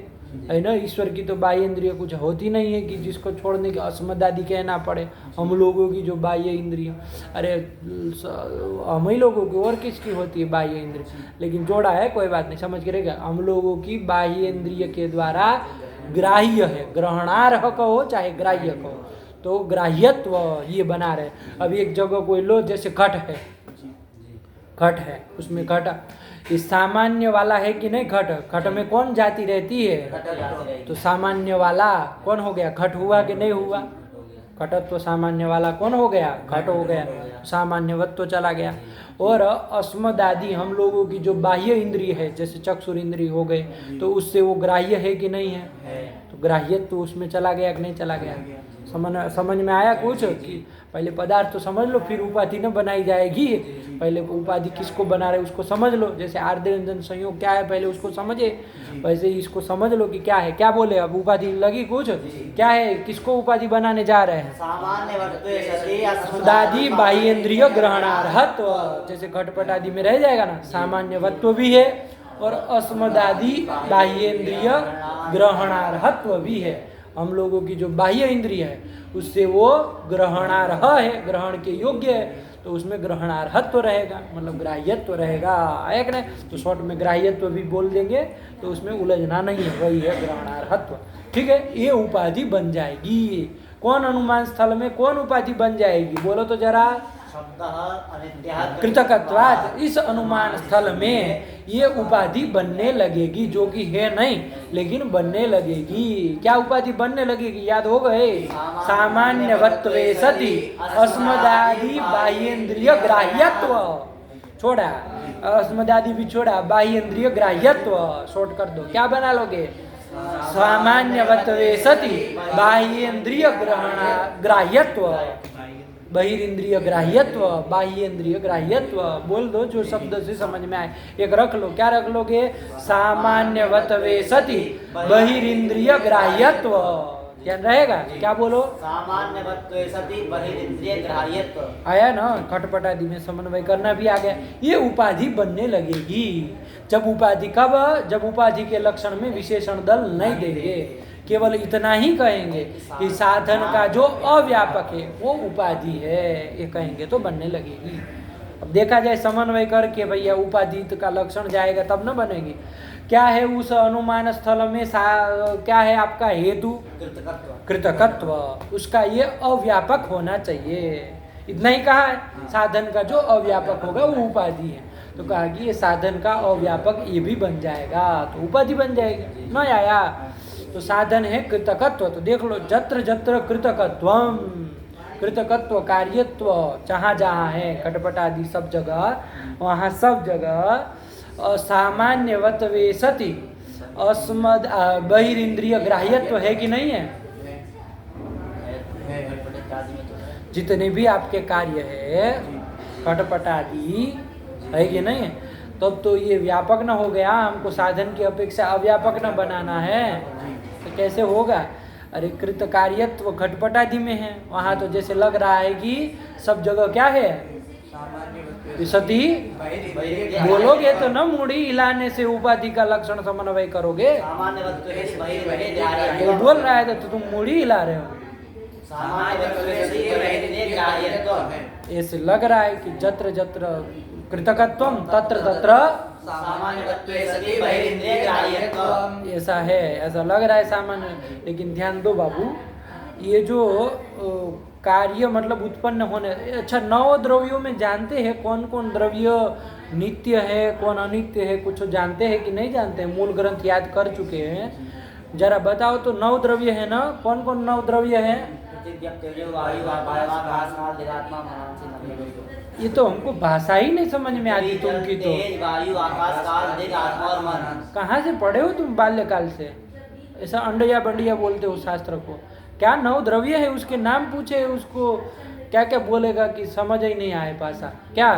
है ना? ईश्वर की तो बाह्य इंद्रिय कुछ होती नहीं है कि जिसको छोड़ने के अस्मदादि कहना पड़े। हम लोगों की जो बाह्य इंद्रिय, अरे हम ही लोगों की, और किसकी होती है बाह्य इंद्रिय? लेकिन जोड़ा है, कोई बात नहीं, समझ के रहेगा। हम लोगों की बाह्य इंद्रिय के द्वारा ग्राह्य है, ग्रहणार्ह कहो चाहे ग्राह्य कहो, तो ग्राह्यत्व ये बना रहे। अब एक जगह कोई लो, जैसे घट है, घट है, उसमें घट इस सामान्य वाला है कि नहीं? घट, घट में कौन जाति रहती है? तो सामान्य वाला कौन हो गया? घट हुआ कि नहीं हुआ? घटत्व तो सामान्य वाला कौन हो गया? घट हो गया, सामान्यवत तो चला गया। और अस्मदादि हम लोगों की जो बाह्य इंद्रिय है, जैसे चक्षुर इंद्रिय हो गए, तो उससे वो ग्राह्य है कि नहीं है? तो ग्राह्य तो उसमें चला गया कि नहीं चला गया? समझ में आया कुछ? कि पहले पदार्थ तो समझ लो, फिर उपाधि न बनाई जाएगी। पहले उपाधि किसको बना रहे उसको समझ लो। जैसे आर्द्रंजन संयोग क्या है पहले उसको समझे, वैसे ही इसको समझ लो कि क्या है। क्या बोले? अब उपाधि लगी कुछ? क्या है? किसको उपाधि बनाने जा रहे हैं? सामान्यवत्वे सति अस्मदादि बाह्येंद्रिय ग्रहणार्हत्व, जैसे घटपट आदि में रह जाएगा ना, सामान्यवत्व भी है और अस्मदादि बाह्येंद्रिय ग्रहणार्हत्व भी है। हम लोगों की जो बाह्य इंद्रिय है उससे वो ग्रहणार्ह है, ग्रहण के योग्य है, तो उसमें ग्रहणार्हत्व रहेगा, मतलब ग्राह्यत्व रहेगा। आया कि नहीं? तो शॉर्ट में ग्राह्यत्व भी बोल देंगे तो उसमें उलझना नहीं है, वही है ग्रहणार्हत्व। ठीक है, ये उपाधि बन जाएगी। कौन अनुमान स्थल में कौन उपाधि बन जाएगी? बोलो तो जरा। कृतकत्वात्, इस अनुमान स्थल में ये उपाधि बनने लगेगी, जो कि है नहीं लेकिन बनने लगेगी। क्या उपाधि बनने लगेगी? याद हो गए? सामान्यवत्वे सति अस्मदादि बाह्येंद्रिय ग्राह्यत्व, छोड़ा अस्मदादि भी छोड़ा, बाह्येंद्रिय ग्राह्यत्व शॉर्ट कर दो। क्या बना लोगे? सामान्यवत्वे सति बाह्येंद्रिय ग्राह्यत्व। बहिरिंद्रिय ग्राह्यत्व, बाह्य इंद्रिय ग्राह्यत्व, बोल दो जो शब्द से समझ में आए। एक रख लो, क्या रख लोगे? सामान्यवतवे सति बहिरिंद्रिय ग्राह्यत्व, ध्यान रहेगा। क्या बोलो? सामान्यवत्वे सति बहिरिंद्रिय ग्राह्यत्व। आया ना, खटपट आदि में समन्वय करना भी आ गया। ये उपाधि बनने लगेगी जब उपाधि, कब? जब उपाधि के लक्षण में विशेषण दल नहीं देंगे, केवल इतना ही कहेंगे कि साधन का जो अव्यापक है वो उपाधि है, ये कहेंगे तो बनने लगेगी। अब देखा जाए समन्वय करके भैया उपाधि का लक्षण जाएगा तब न बनेगी। क्या है उस अनुमान स्थल में क्या है आपका हेतु? कृतकत्व, उसका ये अव्यापक होना चाहिए, इतना ही कहा है। साधन का जो अव्यापक होगा वो उपाधि है, तो कहा कि ये साधन का अव्यापक ये भी बन जाएगा तो उपाधि बन जाएगी। न आया तो साधन है कृतकत्व, तो देख लो जत्र जत्र कृतकत्वम, कृतकत्व कार्यत्व जहाँ जहाँ है खटपट आदि सब जगह, वहाँ सब जगह असामान्यवत्वे सति अस्मद बहिरिंद्रिय ग्राह्यत्व है कि नहीं है? जितने भी आपके कार्य है खटपट आदि है कि नहीं, तब तो ये व्यापक न हो गया। हमको साधन की अपेक्षा अव्यापक न बनाना है, तो कैसे होगा? अरे कृत कार्यत्व घटपट आदि में है, वहाँ तो जैसे लग रहा है कि सब जगह क्या है? सती बोलोगे तो न मुड़ी हिलाने से उपाधि का लक्षण समन्वय करोगे। वो बोल रहा है तो तुम मुड़ी हिला रहे हो। ऐसे लग रहा है कि जत्र जत्र कृतकत्वम तत्र तत्र ऐसा है, ऐसा लग रहा है सामान्य। लेकिन ध्यान दो बाबू, ये जो कार्य मतलब उत्पन्न होने, अच्छा 9 द्रव्यों में जानते हैं कौन कौन द्रव्य नित्य है कौन अनित्य है? कुछ जानते हैं कि नहीं जानते हैं? मूल ग्रंथ याद कर चुके हैं, जरा बताओ तो। 9 द्रव्य है ना, कौन कौन 9 द्रव्य है? ये तो हमको भाषा ही नहीं समझ में आती तुमकी तो। कहाँ से पढ़े हो तुम बाल्यकाल से? ऐसा अंडया बंडिया बोलते हो शास्त्र को। क्या 9 द्रव्य है, उसके नाम पूछे उसको क्या क्या बोलेगा कि समझ ही नहीं आए भाषा। क्या?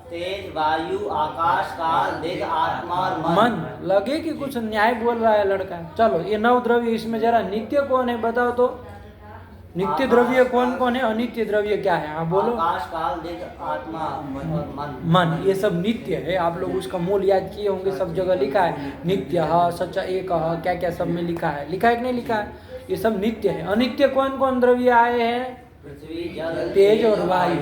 तेज वायु आकाश काल देह आत्मा और मन। लगे कि कुछ न्याय बोल रहा है लड़का। चलो ये 9 द्रव्य, इसमें जरा नित्य कौन है बताओ तो। नित्य द्रव्य कौन कौन है? अनित्य द्रव्य क्या है? हाँ बोलो। आकाश काल देह आत्मा और मन, ये सब नित्य है। आप लोग उसका मूल याद किए होंगे, सब जगह लिखा है नित्य सच्चा एक क्या क्या सब में लिखा है, लिखा है कि नहीं लिखा है? ये सब नित्य है। अनित्य कौन कौन द्रव्य आए हैं? पृथ्वी जल तेज और वायु।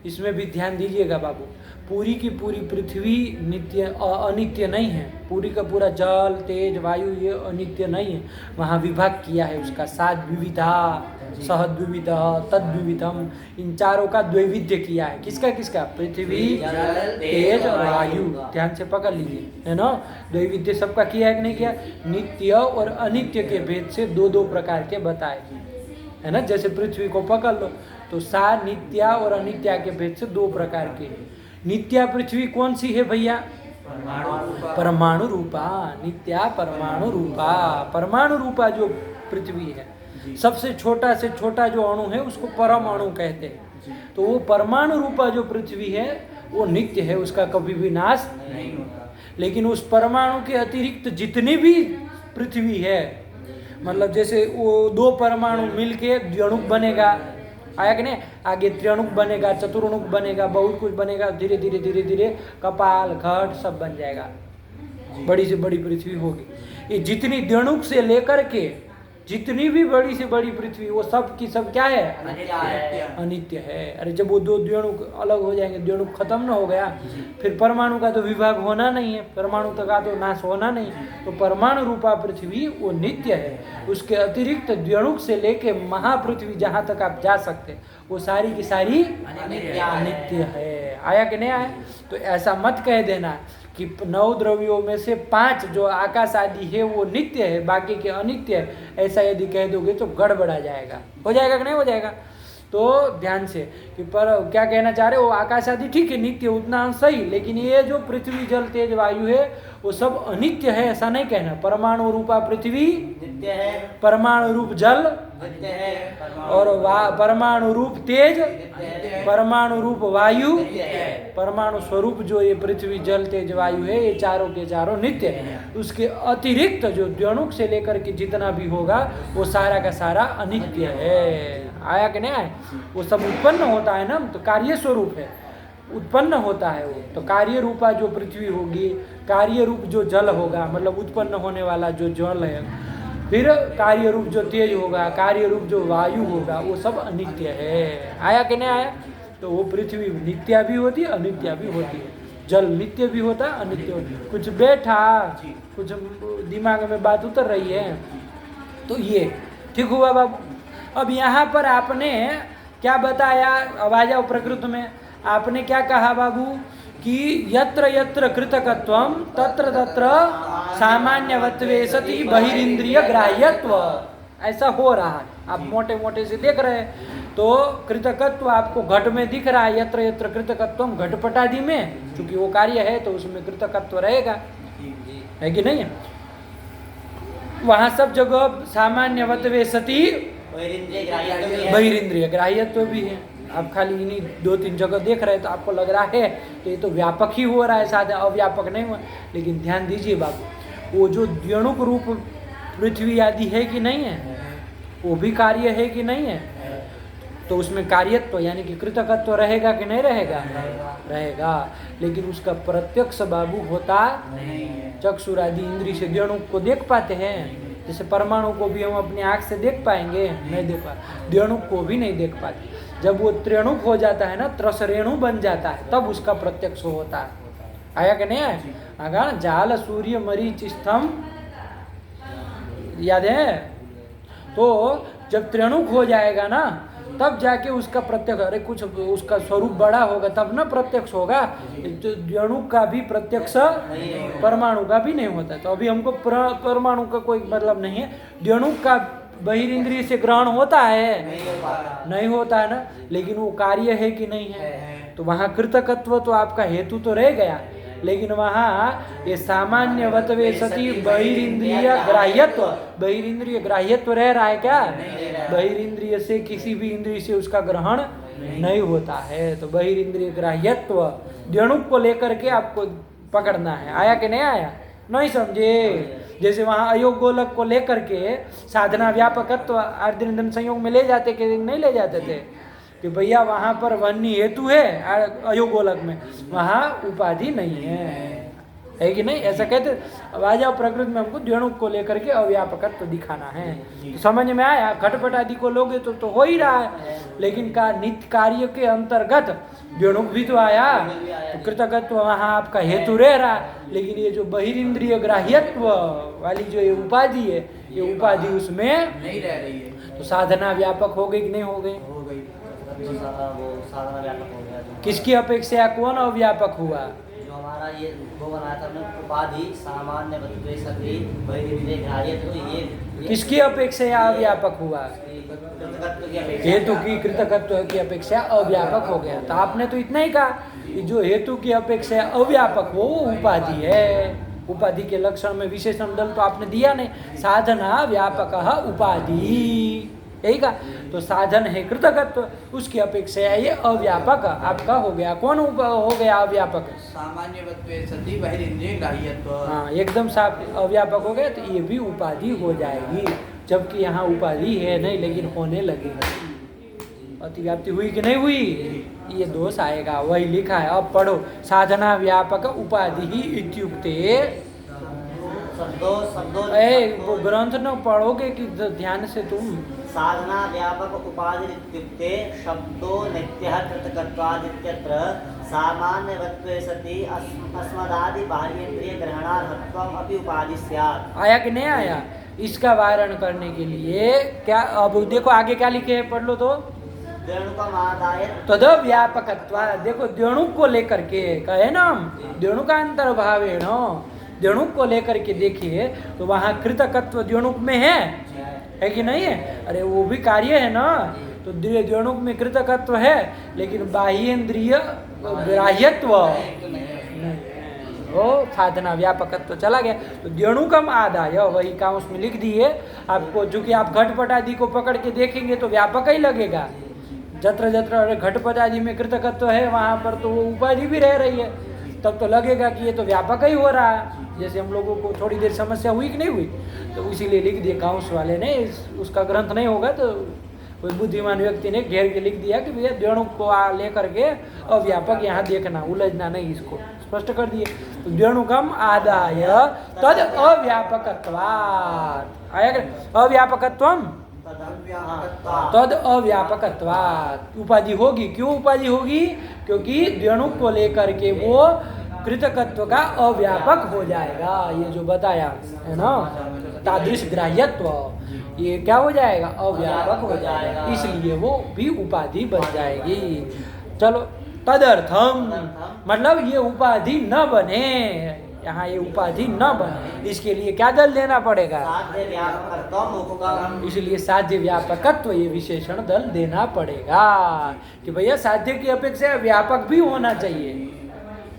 इसमें भी ध्यान दीजिएगा बाबू, पूरी की पूरी पृथ्वी नित्य अनित्य नहीं है। पूरी का पूरा जल तेज वायु ये अनित्य नहीं है। वहाँ विभाग किया है उसका, 7 विविधा, सहद्विविध तद्विविधम, इन चारों का द्वैविध्य किया है। किसका किसका? पृथ्वी तेज और वायु। ध्यान से पकड़ लीजिए, है ना। द्वैविध्य सबका किया है कि नहीं किया? नित्य और अनित्य के भेद से 2-2 प्रकार के बताए, है ना। जैसे पृथ्वी को पकड़ लो तो नित्या और अनित्या के भेद से 2 प्रकार के। नित्या पृथ्वी कौन सी है भैया? परमाणु रूपा। नित्या परमाणु रूपा, परमाणु रूपा जो पृथ्वी है, सबसे छोटा से छोटा जो अणु है उसको परमाणु कहते हैं। तो वो परमाणु रूपा जो पृथ्वी है वो नित्य है, उसका कभी भी नाश नहीं होता। लेकिन उस परमाणु के अतिरिक्त जितनी भी पृथ्वी है, मतलब जैसे वो 2 परमाणु मिलके द्व्यणुक बनेगा, आया कि नहीं? आगे त्रिअणुक बनेगा, चतुर्णुक बनेगा, बहुत कुछ बनेगा। धीरे धीरे धीरे धीरे कपाल घट सब बन जाएगा, बड़ी से बड़ी पृथ्वी होगी। ये जितनी द्व्यणुक से लेकर के जितनी भी बड़ी से बड़ी पृथ्वी, वो सब की सब क्या है? अनित्य है। अरे जब वो 2 द्व्यणुक अलग हो जाएंगे, द्व्यणुक खत्म ना हो गया, फिर परमाणु का तो विभाग होना नहीं है, परमाणु का तो नाश होना नहीं। तो परमाणु रूपा पृथ्वी वो नित्य है। उसके अतिरिक्त द्व्यणुक से लेके महापृथ्वी जहाँ तक आप जा सकते वो सारी की सारी अनित्य है। आया कि नहीं आया? तो ऐसा मत कह देना कि 9 द्रव्यों में से 5 जो आकाश आदि है वो नित्य है, बाकी के अनित्य है। ऐसा यदि कह दोगे तो गड़बड़ा जाएगा। हो जाएगा कि नहीं हो जाएगा? तो ध्यान से कि पर क्या कहना चाह रहे हो? आकाश आदि ठीक है नित्य, उतना सही, लेकिन ये जो पृथ्वी जल तेज वायु है वो सब अनित्य है, ऐसा नहीं कहना। परमाणु रूपा पृथ्वी नित्य है, परमाणु रूप जल नित्य है। और परमाणु रूप तेज, परमाणु रूप वायु, नित्य है। परमाणु स्वरूप जो ये पृथ्वी जल तेज वायु है, ये चारों के चारों नित्य है। उसके अतिरिक्त जो द्व्यणुक से लेकर के जितना भी होगा वो सारा का सारा अनित्य है। आया कि नहीं आया? वो सब उत्पन्न होता है ना, तो कार्य स्वरूप है, उत्पन्न होता है वो। तो कार्य रूपा जो पृथ्वी होगी, कार्य रूप जो जल होगा, मतलब उत्पन्न होने वाला जो जल है, फिर कार्य रूप जो तेज होगा, कार्य रूप जो वायु होगा, वो सब अनित्य है। आया कि नहीं आया? तो वो पृथ्वी नित्या भी होती है, अनित्या भी होती है। जल नित्य भी होता है, अनित्य होता है। कुछ बैठा, कुछ दिमाग में बात उतर रही है, तो ये ठीक हुआ बाबू। अब यहाँ पर आपने क्या बताया? अब आ जाओ प्रकृति में। आपने क्या कहा बाबू कि यत्र यत्र कृतकत्वम तत्र तत्र सामान्यवत्वे सति बहिरिंद्रिय ग्राह्यत्व। ऐसा हो रहा है, आप मोटे मोटे से देख रहे हैं। तो कृतकत्व आपको घट में दिख रहा है, यत्र यत्र कृतकत्वम घटपटादि में, क्योंकि वो कार्य है तो उसमें कृतकत्व रहेगा, है कि नहीं? वहाँ सब जगह सामान्यवत्वे सति बहिरिंद्रिय ग्राह्यत्व भी है। बहिरिंद्रिय ग्राह्यत्व भी है। आप खाली इन्हीं 2-3 जगह देख रहे हैं तो आपको लग रहा है तो ये तो व्यापक ही हो रहा है, साथ अव्यापक नहीं हुआ। लेकिन ध्यान दीजिए बाबू, वो जो द्व्यणुक रूप पृथ्वी आदि है कि नहीं है, वो भी कार्य है कि नहीं है? तो उसमें कार्यत्व यानी कि कृतकत्व रहेगा कि नहीं रहेगा? रहेगा। लेकिन उसका प्रत्यक्ष बाबू होता चक्षुरादि इंद्रिय से द्व्यणुक को देख पाते हैं। जैसे परमाणु को भी हम अपनी आँख से देख पाएंगे? नहीं देख पाते। द्व्यणुक को भी नहीं देख पाते। जब वो त्रेणुक हो जाता है ना, त्रसरेणु बन जाता है, तब उसका प्रत्यक्ष होता है। आया कि नहीं आया? आगा जाल सूर्य मरीच स्तंभ याद है? तो जब त्रेणुक हो जाएगा ना, तब जाके उसका प्रत्यक्ष, अरे कुछ उसका स्वरूप बड़ा होगा तब ना प्रत्यक्ष होगा। तो द्व्यणुक का भी प्रत्यक्ष परमाणु का भी नहीं होता। तो अभी हमको परमाणु का कोई मतलब नहीं है। द्व्यणुक का बहिरिंद्रिय से ग्रहण होता है? नहीं होता है ना। लेकिन वो कार्य है कि नहीं है? तो वहाँ कृतकत्व तो आपका हेतु तो रह गया, लेकिन वहाँ ये सामान्यवत्वे सति बहिरिंद्रिय ग्राह्यत्व, बहिरिंद्रिय ग्राह्यत्व रह रहा है क्या? बहिरिंद्रिय से किसी भी इंद्रिय से उसका ग्रहण नहीं होता है। तो बहिरिंद्रिय ग्राह्यत्व द्व्यणुक को लेकर के आपको पकड़ना है। आया कि नहीं आया? नहीं समझे? जैसे वहाँ अयोग गोलक को लेकर के साधना व्यापकत्व आर्द्रनिंदन संयोग में ले जाते कि नहीं ले जाते थे? कि भैया वहाँ पर वन्य हेतु है अयोग गोलक में, वहाँ उपाधि नहीं है कि नहीं? ऐसा कहते। अब आ जाओ प्रकृति में, हमको द्व्यणुक को लेकर के अव्यापकत्व दिखाना है। तो समझ में आया? घटपट आदि को लोगे तो हो ही रहा है, लेकिन का नित्य कार्य के अंतर्गत द्व्यणुक भी तो आया। तो कृतकत्व वहाँ आपका हेतु रह रहा है, लेकिन ये जो बहिरिंद्रिय ग्राह्यत्व वाली जो ये उपाधि है, ये उपाधि उसमें नहीं रह रही है। तो साधना व्यापक हो गई कि नहीं हो गई? हो गई। वो साधना व्यापक हो गया। किसकी अपेक्षा कौन अव्यापक हुआ? जो हमारा ये वो बनाया था हमने, उपाधि सामान्य वत्वे सति बहिरिंद्रिय ग्राह्यत्व, ये किसकी अपेक्षा अव्यापक हुआ? कृतकत्व की अपेक्षा। हेतु की कृतकत्व की अपेक्षा अव्यापक हो गया। तो आपने तो इतना ही कहा कि जो हेतु की अपेक्षा अव्यापक हो वो उपाधि है। उपाधि के लक्षण में विशेषण दल तो आपने दिया नहीं। साधना व्यापक उपाधि, यही का। तो साधन है कृतकत्व, उसकी अपेक्षा ये अव्यापक आपका हो गया। कौन हो गया अव्यापक? सामान्यवत्वे सति बहिरिंद्रिय ग्राह्यत्व। हाँ, एकदम साफ अव्यापक हो गया। तो ये भी उपाधि हो जाएगी, जबकि यहाँ उपाधि है नहीं, लेकिन होने लगेगी। अतिव्याप्ति हुई कि नहीं हुई? ये दोष आएगा। वही लिखा है, अब पढ़ो। साधना व्यापक उपाधि ही इत्युक्ते। वो ग्रंथ न पढ़ोगे कि ध्यान से तुम? साधना व्यापक उपाधि इत्युक्ते शब्दो नित्यः कृतकत्वादित्यत्र सामान्यवत्वे सति अस्मदादि बाह्येन्द्रिय ग्रहणार्थत्वम् अपि उपाधि स्यात्। आया कि नहीं आया? इसका वारण करने के लिए क्या, अब देखो आगे क्या लिखे है, पढ़ लो तो। तद व्यापकत्व, देखो द्व्यणुक को लेकर के कहे ना हम, द्व्यणुकांतर भावेण, द्व्यणुक को लेकर के देखिए तो वहाँ कृतकत्व द्व्यणुक में है कि नहीं है? अरे वो भी कार्य है ना। तो द्व्यणुक में कृतकत्व है, लेकिन बाह्येन्द्रिय ग्राह्यत्व नहीं। वो साधना व्यापकत्व चला गया। तो द्यणुकम आदाय वही का उसमें लिख दिए आपको, चूंकि आप घटपट आदि को पकड़ के देखेंगे तो व्यापक ही लगेगा। जत्र जत्र घटपट आदि में कृतकत्व है वहाँ पर तो वो उपाधि भी रह रही है, तब तो लगेगा कि ये तो व्यापक ही हो रहा है। जैसे हम लोगों को थोड़ी देर समस्या हुई कि नहीं हुई, तो इसीलिए लिख दिया काउंस वाले ने। उसका ग्रंथ नहीं होगा तो कोई बुद्धिमान व्यक्ति ने घेर के लिख दिया कि भैया द्यणुक को लेकर के अव्यापक यहाँ देखना, उलझना नहीं, इसको स्पष्ट कर दिए। तो द्यणुकम आदाय तद अव्यापकत्वात्, आया अव्यापकत्वम तद अव्यापकत्वात्, उपाधि होगी। क्यों उपाधि होगी? क्योंकि द्यणुक को लेकर के वो कृतकत्व का अव्यापक हो जाएगा। ये जो बताया है ना तादृश ग्राह्यत्व, ये क्या हो जाएगा? अव्यापक हो जाएगा, इसलिए वो भी उपाधि बन जाएगी। चलो तदर्थम मतलब ये उपाधि न बने, यहाँ ये उपाधि न बने, इसके लिए क्या दल देना पड़ेगा? इसलिए साध्य व्यापकत्व ये विशेषण दल देना पड़ेगा कि भैया साध्य की अपेक्षा व्यापक भी होना चाहिए,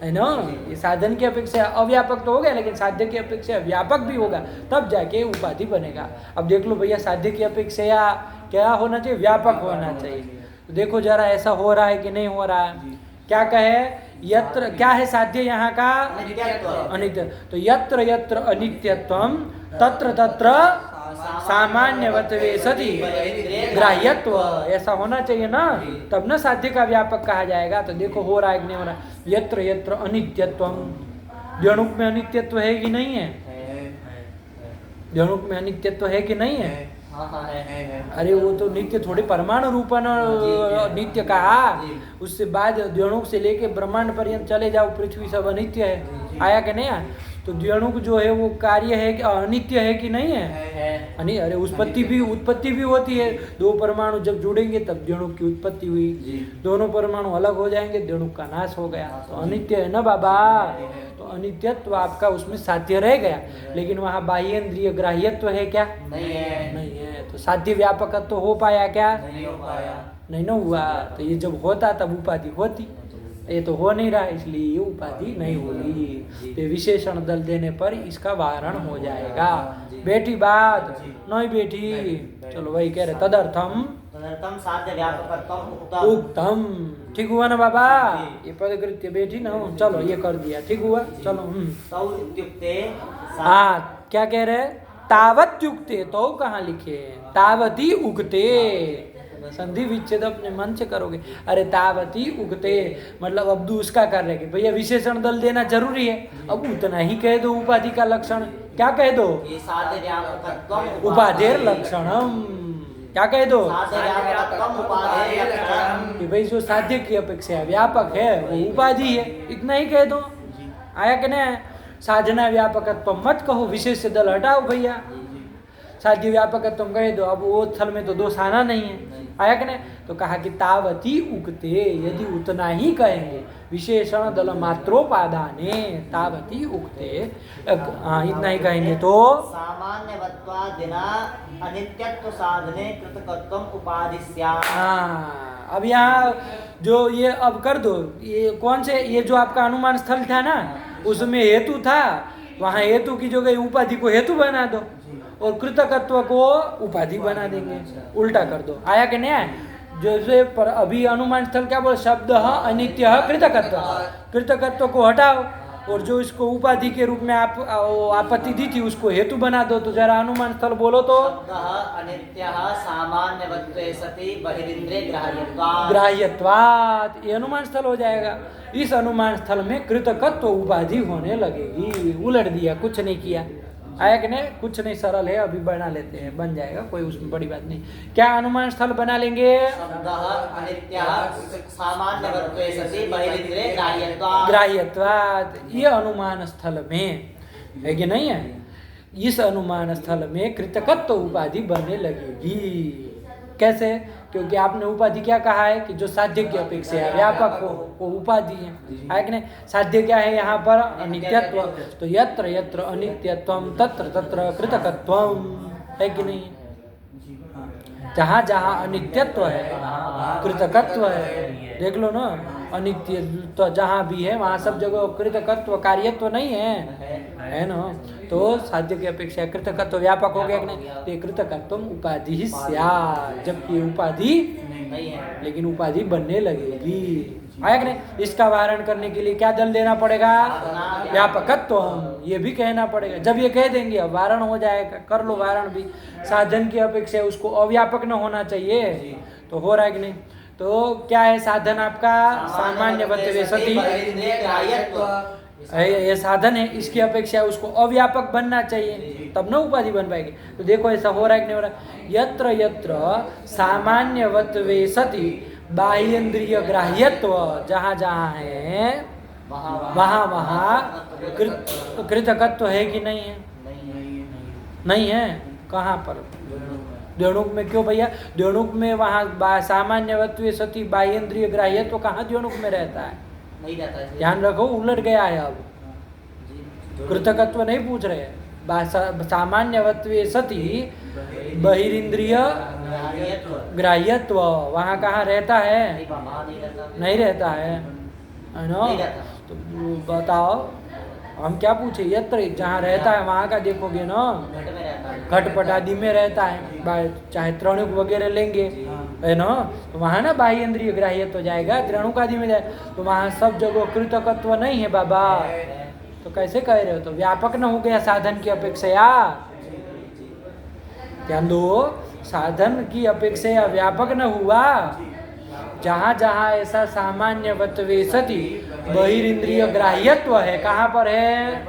है ना। ये साधन की अपेक्षा अव्यापक तो हो गया, लेकिन साध्य की अपेक्षा व्यापक भी होगा, तब जाके उपाधि बनेगा। अब देख लो भैया, साध्य की अपेक्षा क्या होना चाहिए? व्यापक होना चाहिए। तो देखो जरा ऐसा हो रहा है कि नहीं हो रहा है? क्या कहे? यत्र क्या है साध्य यहाँ का? अनित्य। तो यत्र यत्र अनित्यत्वम तत्र तत्र सामान्यवत्वे सति ग्राह्यत्व, ऐसा होना चाहिए ना, तब ना साध्य का व्यापक कहा जाएगा। तो देखो हो रहा है कि नहीं हो रहा? यत्र यत्र अनित्यत्वम, द्यणुक में अनित्यत्व है कि नहीं है? द्यणुक में अनित्यत्व है कि नहीं है? अरे वो तो नित्य थोड़ी परमाणु रूपन नित्य कहा, उससे बाद द्यणुक से लेके ब्रह्मांड पर्यंत चले जाओ, पृथ्वी सब अनित्य है। आया कि नहीं आया? तो द्यणुक जो है वो कार्य है कि अनित्य है कि नहीं है? अरे उत्पत्ति भी होती है। दो परमाणु जब जुड़ेंगे तब द्यणुक की उत्पत्ति हुई, दोनों परमाणु अलग हो जाएंगे द्यणुक का नाश हो गया। तो अनित्य है ना बाबा, तो अनित्यत्व आपका उसमें साध्य रह गया, लेकिन वहाँ बाह्येंद्रिय ग्राह्यत्व है क्या? नहीं है। तो साध्य व्यापकत्व हो पाया क्या? नहीं ना हुआ। तो ये जब होता तब उपाधि होती, ये तो हो नहीं रहा, इसलिए ये उपाधि नहीं होगी। तो विशेषण दल देने पर इसका वारण हो जाएगा। बेटी बात नहीं बेटी? चलो वही कह रहे तदर्थम साध्य व्यापकत्वम उत्तम। ठीक हुआ ना बाबा? ये पदकृत्य बेटी ना, चलो ये कर दिया, ठीक हुआ। चलो हाँ, क्या कह रहे? तावत युक्ते, तो कहाँ लिखे? तावती उगते, संधि विच्छेद अपने मन से करोगे। अरे तावती उगते मतलब अब दूसरा कर रहे भैया विशेषण दल देना जरूरी है, अब उतना ही कह दो उपाधि का लक्षण। क्या कह दो? उपाधेर लक्षणम। क्या कह दो? कि भाई जो साध्य की अपेक्षा व्यापक है वो उपाधि है, इतना ही कह दो। आया कि नहीं? साधना व्यापकत्व मत कहो, विशेष दल हटाओ भैया, साध्य व्यापकत्व कह दो। अब वो स्थल में तो दोष आना नहीं है। आया कि नहीं? तो कहा कि तावती उक्ते, यदि उतना ही कहेंगे विशेषण दल मात्रोपादाने तावती उक्ते, इतना ही कहेंगे तो सामान्यवत्वादिना अनित्यत्व साधने कृतकत्वम उपाधिस्यात्। हाँ, अब यहाँ जो ये अब कर दो, ये कौन से, ये जो आपका अनुमान स्थल था ना, उसमें हेतु था, वहाँ हेतु की जगह उपाधि को हेतु बना दो और कृतकत्व को उपाधि बना देंगे, उल्टा कर दो। आया कि नहीं आया? जैसे पर अभी अनुमान स्थल क्या बोल, शब्द अनित्य कृतकत्व, कृतकत्व को हटाओ और जो इसको उपाधि के रूप में आप आपत्ति दी थी उसको हेतु बना दो। तो जरा अनुमान स्थल बोलो तो। अनित्यः सामान्यवत्वे सति बहिरिंद्रिय ग्राह्यत्वात्, ये अनुमान स्थल हो जाएगा। इस अनुमान स्थल में कृतकत्व उपाधि होने लगेगी। उलट दिया, कुछ नहीं किया। आया कि नहीं? कुछ नहीं, सरल है, अभी बना लेते हैं, बन जाएगा, कोई उसमें बड़ी बात नहीं। क्या अनुमान स्थल बना लेंगे? ग्राह्यत्वात्, ये अनुमान स्थल में है कि नहीं है? इस अनुमान स्थल में कृतकत्व उपाधि बनने लगेगी। कैसे? क्योंकि आपने उपाधि क्या कहा है कि जो साध्य की अपेक्षा है व्यापक हो वो उपाधि है कि नहीं? साध्य क्या है यहाँ पर? अनित्यत्व। तो यत्र यत्र अनित्यत्वम तत्र तत्र कृतकत्वम, है कि नहीं? जहाँ जहाँ अनित्यत्व है कृतकत्व है। देख लो ना, अनित्य तो जहाँ भी है वहाँ सब जगह कृतकत्व कार्यत्व नहीं है ना। तो साध्य की अपेक्षा कृतकत्व व्यापक हो गया कि नहीं, तो ये कृतकत्व उपाधि ही स्यात्, जबकि उपाधि नहीं है। लेकिन उपाधि बनने लगेगी। आया कि नहीं। इसका वारण करने के लिए क्या दल देना पड़ेगा, व्यापकत्व हम ये भी कहना पड़ेगा। जब ये कह देंगे अब वारण हो जाएगा, कर लो वारण भी। साधन की अपेक्षा उसको अव्यापक न होना चाहिए, तो हो रहा है कि नहीं। तो क्या है साधन आपका, सामान्य वत्वे सति ये साधन है, इसकी अपेक्षा उसको अव्यापक बनना चाहिए, तब न उपाधि बन पाएगी। तो देखो ऐसा हो रहा है कि नहीं हो रहा। यत्र यत्र सामान्यवत्वे सति बाह्येन्द्रिय ग्राह्यत्व, जहाँ जहाँ है वहाँ वहाँ कृतकत्व है कि नहीं है, नहीं है। कहाँ पर, द्योणुक में क्यों भैया, द्योणुक में वहाँ सामान्यवत्वे सति बाह्येन्द्रिय ग्राह्यत्व कहाँ द्योणुक में रहता है, नहीं रहता है। ध्यान रखो उलट गया है। अब कृतकत्व नहीं पूछ रहे, सामान्यवत्वे सति बहिरिंद्रिय ग्राह्यत्व वहाँ कहाँ रहता है, नहीं रहता है ना। तो बताओ हम क्या पूछे, यत्र जहाँ रहता है वहाँ का देखोगे ना, घटपट आदि में रहता है, चाहे त्रणुक वगैरह लेंगे है ना, तो वहाँ ना बाह्य इंद्रिय ग्राह्यत्व जाएगा, त्रणुक आदि में जाए, तो वहाँ सब जगह कृतकत्व नहीं है बाबा। तो कैसे कह रहे हो, तो व्यापक न हो गया साधन की अपेक्षा। ध्यान दो, साधन की अपेक्षा व्यापक न हुआ। जहाँ जहाँ ऐसा सामान्यवत्वे सति बहिरिंद्रिय ग्राह्यत्व है, कहाँ पर है,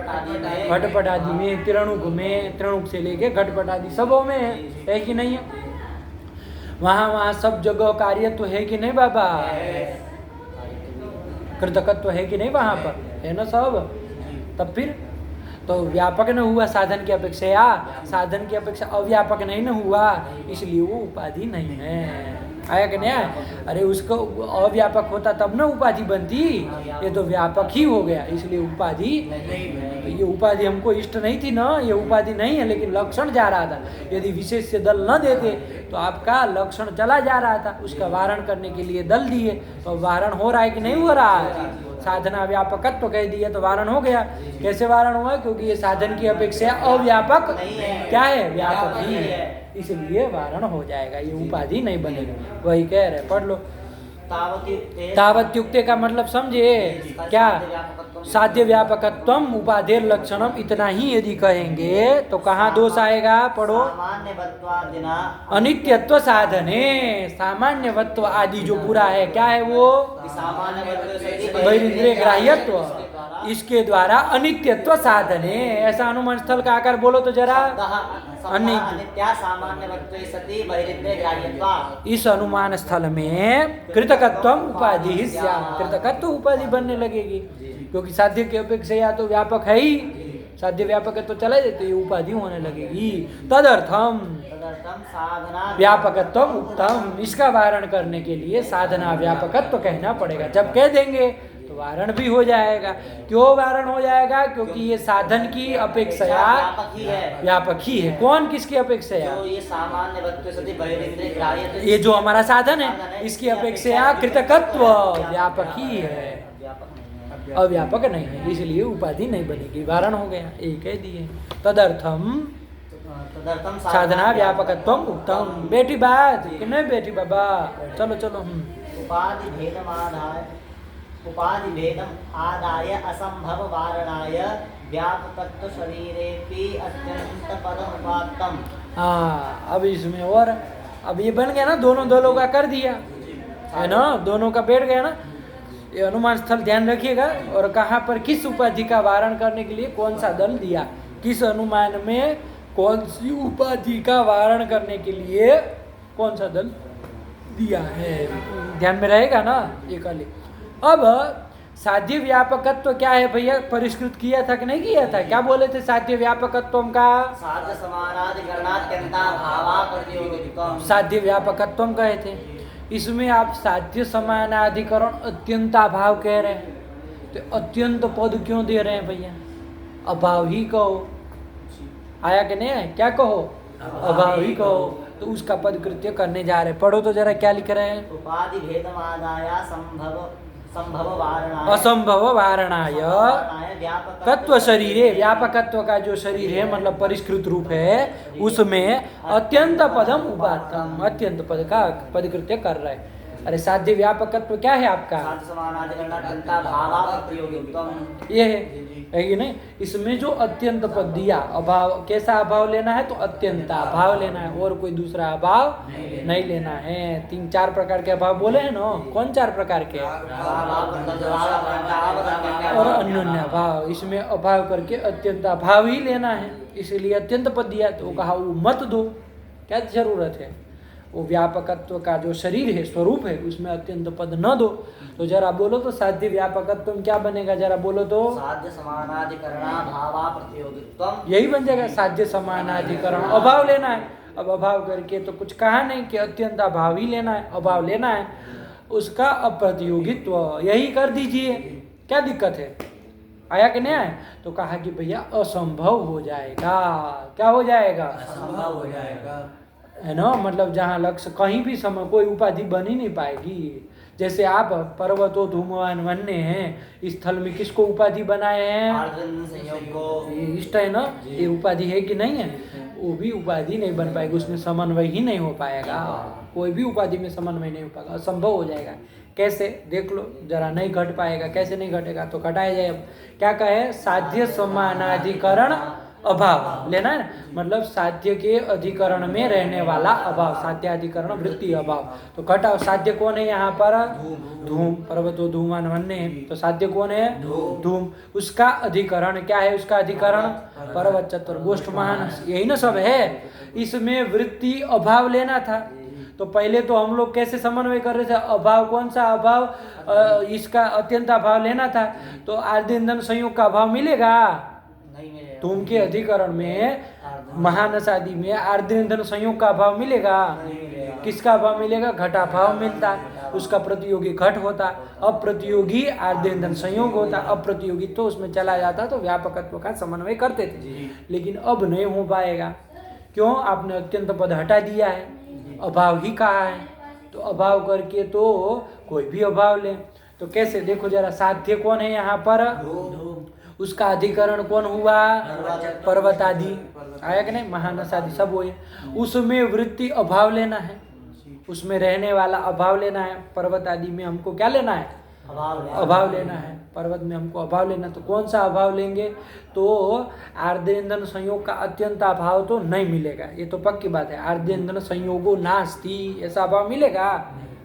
घटपट आदि में, त्रणुक से लेके घटपट आदि सबों में है कि नहीं है। वहाँ वहाँ सब जगह कार्यत्व है कि नहीं बाबा, कृतकत्व है कि नहीं वहाँ पर, है ना सब। तब फिर तो व्यापक न हुआ साधन की अपेक्षा, साधन की अपेक्षा अव्यापक नहीं न हुआ, इसलिए वो उपाधि नहीं है। आया कि नहीं। अरे उसको अव्यापक होता तब न उपाधि बनती, ये तो व्यापक ही हो गया, इसलिए उपाधि, ये उपाधि हमको इष्ट नहीं थी ना, ये उपाधि नहीं है, लेकिन लक्षण जा रहा था। यदि विशेष से दल न देते तो आपका लक्षण चला जा रहा था, उसका वारण करने के लिए दल दिए, तो वारण हो रहा है कि नहीं हो रहा है। साधना व्यापकत्व कह दिया तो वारण हो गया। कैसे वारण हुआ, क्योंकि ये साधन की अपेक्षा अव्यापक क्या है, व्यापक ही है, इसलिए वारण हो जाएगा, ये उपाधि नहीं बनेगी। वही कह रहे, पढ़ लो। तावत्युक्ते का मतलब समझे क्या, साध्य व्यापकत्वम उपाधेर लक्षणम, इतना ही यदि कहेंगे तो कहाँ दोष आएगा, पढ़ो। अनित्यत्व साधने, सामान्यवत्व आदि जो पूरा है, क्या है वो, बहिरिंद्रिय ग्राह्यत्व, इसके द्वारा अनित्यत्व साधने, ऐसा अनुमान स्थल का आकार बोलो तो जरा। इस अनुमान स्थल में कृतकत्व उपाधि ही स्यात्, कृतकत्व उपाधि बनने लगेगी, क्योंकि साध्य की अपेक्षा या तो व्यापक है ही, साध्य व्यापक है तो चला देते, ये उपाधि होने लगेगी। तदर्थम व्यापकत्व उत्तम, इसका वारण करने के लिए साधना व्यापकत्व कहना पड़ेगा। जब कह देंगे तो वारण भी हो जाएगा। क्यों वारण हो जाएगा, क्योंकि ये साधन की अपेक्षा व्यापक ही है। कौन किसकी अपेक्षा, ये जो हमारा साधन है इसकी अपेक्षा कृतकत्व व्यापक ही है, अव्यापक नहीं है, इसलिए उपाधि नहीं बनेगी, वारण हो गया, एक कह दिए। तदर्थम साधना व्यापकत्व उत्तम। बेटी बात कि नहीं बेटी बाबा, चलो चलो। उपाधि भेदम आदाय असंभव वारणाय व्यापकत्व शरीरेपि अत्यंत पदम उपात्तम। हाँ, अब इसमें और अब ये बन गया ना, दोनों दलों का कर दिया है ना, दोनों का बैठ गया ना। ये अनुमान स्थल ध्यान रखिएगा, और कहाँ पर किस उपाधि का वारण करने के लिए कौन सा दल दिया, किस अनुमान में कौन सी उपाधि का वारण करने के लिए कौन सा दल दिया है, ध्यान में रहेगा ना ये कल। अब साध्य व्यापकत्व क्या है भैया, परिष्कृत किया था कि नहीं किया था, क्या बोले थे साध्य व्यापकत्व का, साध्य समानाधिकरणात्यंता भावाप्रतियोगित्वम, साध्य व्यापकत्व कहे थे। इसमें आप साध्य समानाधिकरण अत्यंता भाव कह रहे हैं, तो अत्यंत पद क्यों दे रहे हैं भैया, अभाव ही कहो। आया कि नहीं है, क्या कहो, अभाव ही कहो, तो उसका पद कृत्य करने जा रहे। पढ़ो तो जरा क्या लिख रहे हैं। उपाधि भेदमादाय संभव वारणाय असंभव वारणाय व्यापक तत्व शरीरे, व्यापकत्व का जो शरीर है मतलब परिष्कृत रूप है, उसमें अत्यंत पदम उपातम, अत्यंत पद का पदकृत्य कर रहे हैं। अरे साध्य व्यापकत्व क्या है आपका? ये है कि नहीं? इसमें जो अत्यंत पद दिया, अभाव, कैसा अभाव लेना है? तो अत्यंत अभाव लेना है, और कोई दूसरा अभाव नहीं लेना है। 3-4 प्रकार के अभाव बोले हैं ना, कौन 4 प्रकार के? और अन्योन्य अभाव, इसमें अभाव करके अत्यंत अभाव ही लेना है, इसलिए अत्यंत पद दिया। तो कहा वो मत दो, क्या जरूरत है? वो व्यापकत्व का जो शरीर है, स्वरूप है, उसमें अत्यंत पद न दो। तो जरा बोलो तो साध्य व्यापकत्व में क्या बनेगा? जरा बोलो तो। साध्य समानाधिकरणाभावा प्रतियोगित्वम, यही बन जाएगा, साध्य समानाधिकरण, अभाव लेना है। अब अभाव करके तो कुछ कहा नहीं कि अत्यंत अभाव ही लेना है, अभाव लेना है, उसका अप्रतियोगित्व यही कर दीजिए, क्या दिक्कत है? आया कि नहीं आया? तो कहा कि भैया असंभव हो जाएगा। क्या हो जाएगा? असंभव हो जाएगा, है ना? मतलब जहाँ लक्ष्य कहीं भी समय कोई उपाधि बन ही नहीं पाएगी। जैसे आप पर्वतो धूमवान वन्य हैं, इस स्थल में किसको उपाधि बनाए हैं? ये इष्ट है ना, ये उपाधि है कि नहीं है? वो भी उपाधि नहीं बन पाएगी, उसमें समन्वय ही नहीं हो पाएगा। कोई भी उपाधि में समन्वय नहीं हो पाएगा, असंभव हो जाएगा। कैसे? देख लो जरा, नहीं घट पाएगा। कैसे नहीं घटेगा? तो घटाया जाए। अब क्या कहे? साध्य समानाधिकरण अभाव लेना है, मतलब साध्य के अधिकरण में रहने वाला अभाव, साध्य अधिकरण वृत्ति अभाव। तो घटाओ, साध्य कौन है यहाँ पर? धूम, पर्वतो धूमान वन्य है, तो साध्य कौन है? धूम। उसका अधिकरण क्या है? उसका अधिकरण पर्वत, चतुर्गोष्ठ, महानस, यही ना सब है। इसमें वृत्ति अभाव लेना था, तो पहले तो हम लोग कैसे समन्वय कर रहे थे? अभाव, कौन सा अभाव? इसका अत्यंत अभाव लेना था, तो आदि ईंधन संयोग का अभाव मिलेगा? धूम के अधिकरण में, महानस आदि में आर्द्र ईंधन संयोग का अभाव मिलेगा? किसका अभाव मिलेगा? घटाभाव मिलता, उसका प्रतियोगी घट होता, अप्रतियोगी आर्द्र ईंधन संयोग होता, अप्रतियोगी तो उसमें चला जाता, तो व्यापकत्व का समन्वय करते थे। लेकिन अब नहीं हो पाएगा। क्यों? आपने अत्यंत पद हटा दिया है, अभाव ही कहा है, तो अभाव करके तो कोई भी अभाव ले। तो कैसे? देखो जरा, साध्य कौन है यहाँ पर? उसका अधिकरण कौन हुआ? पर्वत आदि, आया कि नहीं? महानस आदि सब हुए। उसमें वृत्ति अभाव लेना है, उसमें रहने वाला अभाव लेना है। पर्वत आदि में हमको क्या लेना है? अभाव लेना है। पर्वत में हमको अभाव लेना, तो कौन सा अभाव लेंगे? तो आर्द्र ईंधन संयोग का अत्यंत अभाव तो नहीं मिलेगा, ये तो पक्की बात है। आर्द्र ईंधन संयोगो नास्ति, ऐसा अभाव मिलेगा?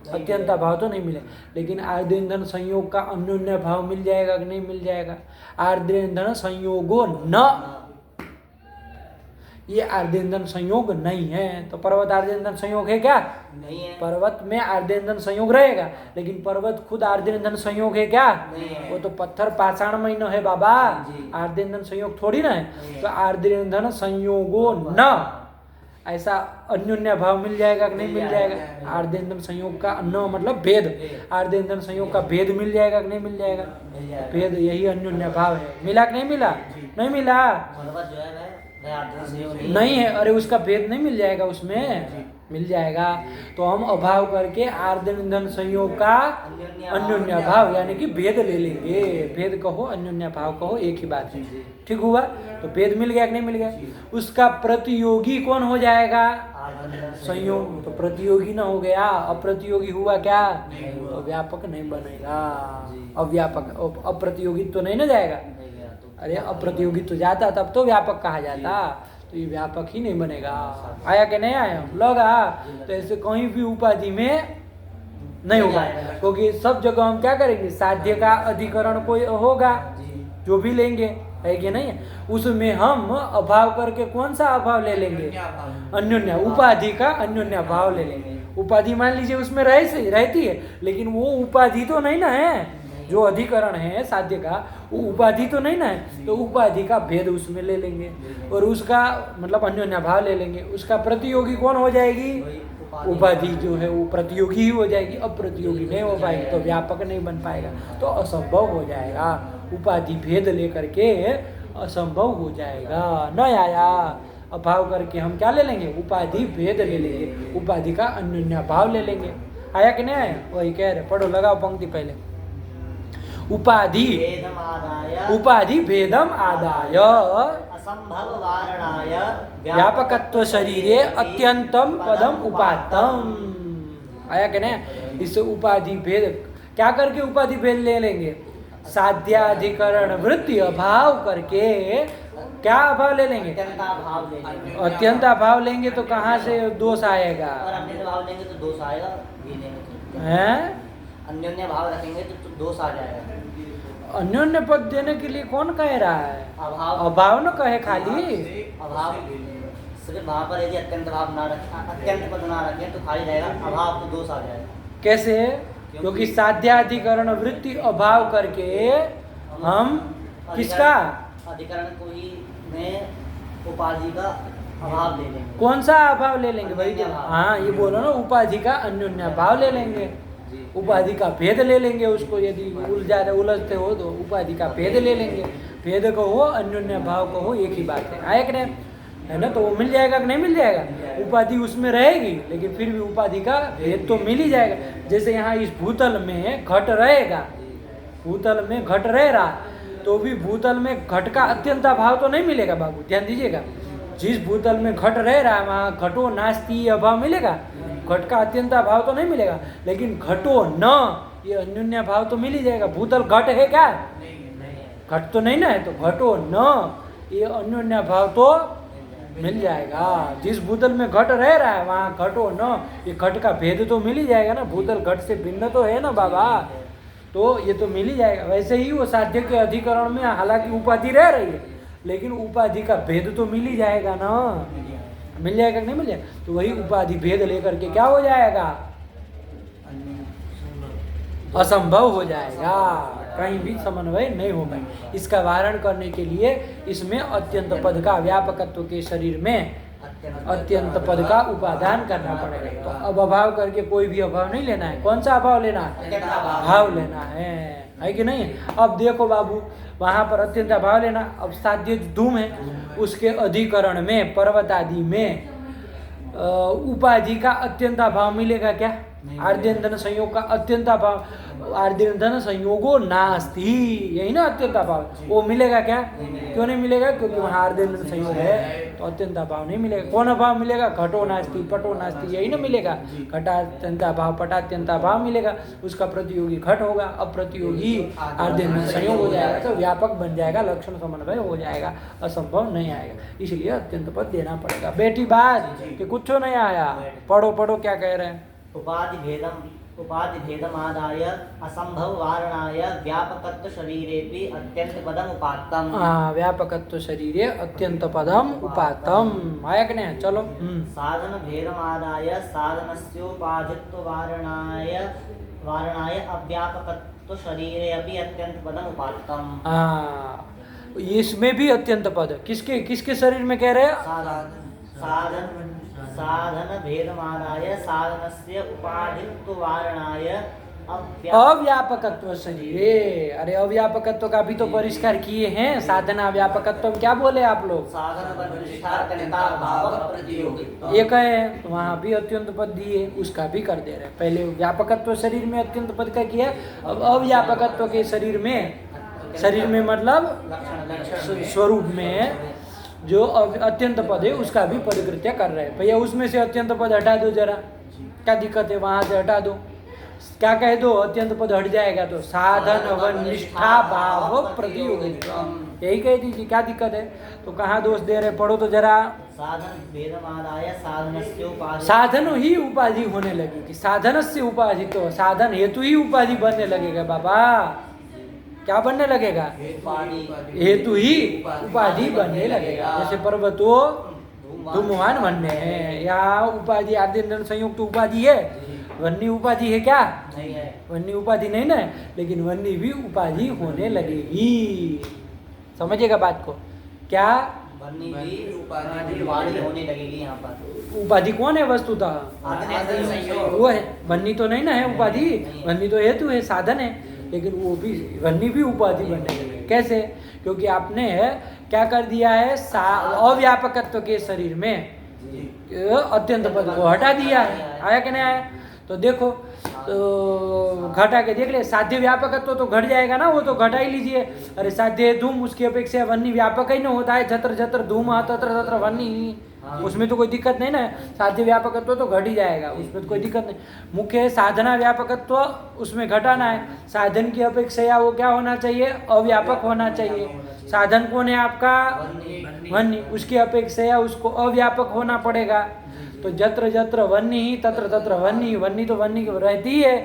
अत्यंत अभाव तो नहीं मिले। लेकिन आर्द्र ईंधन संयोग का अन्योन्य भाव मिल जाएगा कि नहीं मिल जाएगा? आर्द्र ईंधन संयोगो न, ये आर्द्र ईंधन संयोग नहीं है, तो पर्वत आर्द्र ईंधन संयोग है क्या? नहीं है। पर्वत में आर्द्र ईंधन संयोग रहेगा, लेकिन पर्वत खुद आर्द्र ईंधन संयोग है क्या? वो तो पत्थर पाषाण में है बाबा, आर्द्र ईंधन संयोग थोड़ी ना है। तो आर्द्र ईंधन संयोगो न, ऐसा अन्योन्य भाव मिल जाएगा कि नहीं मिल जाएगा? आर्द्र ईंधन संयोग का न मतलब भेद, आर्द्र ईंधन संयोग का भेद मिल जाएगा कि नहीं मिल जाएगा? भेद, यही अन्योन्य भाव है। मिला कि नहीं मिला? नहीं मिला, पर्वत जो है नहीं है। अरे उसका भेद नहीं मिल जाएगा, उसमें मिल जाएगा। तो हम अभाव करके आर्द्र ईंधन संयोग का अन्योन्य भाव यानी कि भेद ले लेंगे। भेद कहो, अन्योन्य भाव कहो, एक ही बात है। ठीक हुआ? तो भेद मिल गया कि नहीं मिल गया? उसका प्रतियोगी कौन हो जाएगा? संयोग, तो प्रतियोगी ना हो गया, अप्रतियोगी हुआ क्या? तो व्यापक नहीं बनेगा। अव्यापक, अप्रतियोगी तो नहीं ना जाएगा। अरे अप्रतियोगी तो जाता, तब तो व्यापक कहा जाता, तो ये व्यापक ही नहीं बनेगा। आया कि नहीं आया? लगा? तो ऐसे कहीं भी उपाधि में नहीं होगा, क्योंकि सब जगह हम क्या करेंगे? साध्य का अधिकरण कोई होगा, जो भी लेंगे, है कि नहीं? उसमें हम अभाव करके कौन सा अभाव ले लेंगे? अन्योन्य, उपाधि का अन्योन्य भाव ले लेंगे। उपाधि मान लीजिए उसमें रहती है, लेकिन वो उपाधि तो नहीं ना है। जो अधिकरण है साध्य का, वो उपाधि तो नहीं ना है, तो उपाधि का भेद उसमें ले लेंगे और उसका मतलब अन्योन्य भाव ले लेंगे। उसका प्रतियोगी कौन हो जाएगी? उपाधि जो है वो प्रतियोगी ही हो जाएगी, अप्रतियोगी नहीं हो पाएगी, तो व्यापक नहीं बन पाएगा, तो असंभव हो जाएगा। उपाधि भेद लेकर के असंभव हो जाएगा। न आया? अभाव करके हम क्या ले लेंगे? उपाधि भेद ले लेंगे, उपाधि का अन्योन्य भाव ले लेंगे। आया कि नहीं आया? वही कह रहे, पढ़ो, लगाओ पंक्ति पहले। उपाधि भेदमादाय उपाधि भेदम आदाय असंभव वारणाय व्यापकत्व शरीरे अत्यंतम पदम उपात्तम। आया कि नहीं? इस उपाधि भेद क्या करके उपाधि भेद ले लेंगे? साध्याधिकरण वृत्ति अभाव करके क्या अभाव ले लेंगे? अत्यंता भाव ले लेंगे। अत्यंत अभाव लेंगे तो कहाँ से दोष आएगा? और अन्य भाव लेंगे तो दोष आएगा, ये लेंगे तो हैं? अन्योन्य भाव रखेंगे तो दोष आ जाएगा। अन्योन्य पद देने के लिए कौन कह रहा है? अभाव अभाव न कहे खाली। अभाव सिर्फ वहाँ पर यदि अत्यंत भाव ना रखें, अत्यंत पद ना रखें तो खाली रहेगा, अभाव तो दोष आ जाएगा। कैसे? क्योंकि साध्याधिकरण वृत्ति अभाव करके हम किसका? अधिकरण को ही में उपाधि का अभाव ले लेंगे। कौन सा अभाव ले लेंगे भाई? अन्योन्य भाव। हाँ, ये बोलो ना, उपाधि का अन्योन्य भाव ले लेंगे, उपाधि का भेद ले लेंगे। उसको यदि उलझते हो तो उपाधि का भेद ले लेंगे। भेद को हो, अन्योन्य भाव को हो, एक ही बात है। आया कि नहीं? है ना? तो वो मिल जाएगा कि नहीं मिल जाएगा? उपाधि उसमें रहेगी लेकिन फिर भी उपाधि का भेद तो मिल ही जाएगा। जैसे यहाँ इस भूतल में घट रहेगा, भूतल में घट रह रहा, तो भी भूतल में घट का अत्यंता भाव तो नहीं मिलेगा बाबू, ध्यान दीजिएगा। जिस भूतल में घट रह रहा है वहाँ घटो नास्ति अभाव मिलेगा, घट का अत्यंता भाव तो नहीं मिलेगा। लेकिन घटो न, ये अन्योन्य भाव तो मिल ही जाएगा। भूतल घट है क्या? घट तो नहीं ना है, तो घटो न, ये अन्योन्य भाव तो मिल जाएगा। जिस भूतल में घट रह रहा है वहाँ घटो न, ये घट का भेद तो मिल ही जाएगा ना। भूतल घट से भिन्न तो है ना बाबा, तो ये तो मिल ही जाएगा। वैसे ही वो साध्य के अधिकरण में हालांकि उपाधि रह रही है लेकिन उपाधि का भेद तो मिल ही जाएगा ना। मिल जाएगा कि नहीं मिल जाएगा? तो वही उपाधि भेद लेकर के क्या हो जाएगा? असंभव हो जाएगा, कहीं भी समन्वय नहीं हो पाएगा। इसका वारण करने के लिए इसमें अत्यंत पद का व्यापकत्व के शरीर में अत्यंत पद का उपादान करना पड़ेगा। तो अब अभाव करके कोई भी अभाव नहीं लेना है। कौन सा अभाव लेना है? भाव लेना है कि नहीं? अब देखो बाबू, वहाँ पर अत्यंत अभाव लेना। अब साध्य धूम है, उसके अधिकरण में पर्वत आदि में उपाधि का अत्यंत अभाव मिलेगा क्या? आर्द्यंधन संयोग का अत्यंत अभाव, आर्द्यंधन संयोगो नास्ति, यही ना अत्यंत अभाव, वो मिलेगा क्या? क्यों नहीं मिलेगा? क्योंकि वहाँ आर्द्यंधन संयोग है तो अत्यंत अभाव नहीं मिलेगा। कौन अभाव मिलेगा? घटो नास्ति पटो नास्ति, यही ना मिलेगा। घटात्यंत अभाव पटात्यंत अभाव मिलेगा, उसका प्रतियोगी घट होगा, अब प्रतियोगी आर्द्यंधन संयोग हो जाएगा तो व्यापक बन जाएगा, लक्षण समन्वय हो जाएगा, असंभव नहीं आएगा। इसलिए अत्यंत पद देना पड़ेगा। बेटी बात कि कुछ नहीं आया, पढ़ो पढ़ो क्या कह रहे हैं। उपाधि भेदम आदाय असंभव वारणाय व्यापकत्व शरीरेपि अत्यंत पदम उपात्तम। व्यापकत्व शरीरे अत्यंत पदम उपात्तम। आया कि नहीं? चलो। साधन भेदम आदाय साधनस्योपाधित्व वारणाय अव्यापकत्व शरीरे अपि अत्यंत पदम उपात्तम। इसमें भी अत्यंत पद किसके किसके शरीर में कह रहे हैं? साधन भेदमादाय साधनस्य उपाधित्व वारणाय अव्यापकत्व शरीरे। अरे अव्यापकत्व का भी तो परिष्कार किए हैं। साधना व्यापकत्व क्या बोले आप लोग? एक है तो वहाँ भी अत्यंत पद दिए, उसका भी कर दे रहे। पहले व्यापकत्व शरीर में अत्यंत पद का किया, अब अव्यापकत्व के शरीर में मतलब स्वरूप में जो अत्यंत पद है उसका भी पदकृत्य कर रहे हैं। भैया उसमें से अत्यंत पद हटा दो जरा, क्या दिक्कत है? वहां से हटा दो, क्या कह दो? अत्यंत पद हट जाएगा तो साधन वनिष्ठा भाव प्रतियोगिता, यही कह दीजिए, क्या दिक्कत है? तो कहाँ दोष दे रहे? पढ़ो तो जरा। साधन ही उपाधि होने लगेगी, साधन से उपाधि, तो साधन हेतु ही उपाधि बनने लगेगा बाबा। क्या बनने लगेगा? हेतु ही उपाधि बनने लगेगा। जैसे पर्वतो धूमवान बनने हैं, या उपाधि आद्यंधन संयुक्त उपाधि है, वन्नी उपाधि है क्या? नहीं है, वन्नी उपाधि नहीं ना, लेकिन वन्नी भी उपाधि होने लगेगी। समझिएगा बात को। क्या वन्नी भी उपाधि होने लगेगी। यहाँ पर उपाधि कौन है वस्तुतः? वो है, वन्नी तो नहीं ना है उपाधि, वन्नी तो हेतु है, साधन है, लेकिन वो भी वन्नी भी उपाधि बनने लगे। कैसे? क्योंकि आपने क्या कर दिया है? अव्यापकत्व के शरीर में अत्यंत पद को हटा दिया है। आया कि नहीं आया? तो देखो तो घटा के देख ले, साध्य व्यापकत्व तो घट जाएगा ना, वो तो घटा ही लीजिए। अरे साध्य धूम, उसकी अपेक्षा वन्नी व्यापक ही नहीं होता है, जत्र जत्र धूम तत्र तत्र वन्नी, उसमें तो कोई दिक्कत नहीं ना। साध्य व्यापकत्व तो घट ही जाएगा, उसमें तो कोई दिक्कत नहीं। मुख्य है साधना व्यापकत्व, उसमें घटाना है। साधन की अपेक्षा वो क्या होना चाहिए? अव्यापक होना चाहिए। साधन कौन है आपका? वन्नी, उसकी अपेक्षा उसको अव्यापक होना पड़ेगा। तो जत्र जत्र वन्नी ही तत्र तत्र वन्नी, वन्नी तो वन्नी रहती है,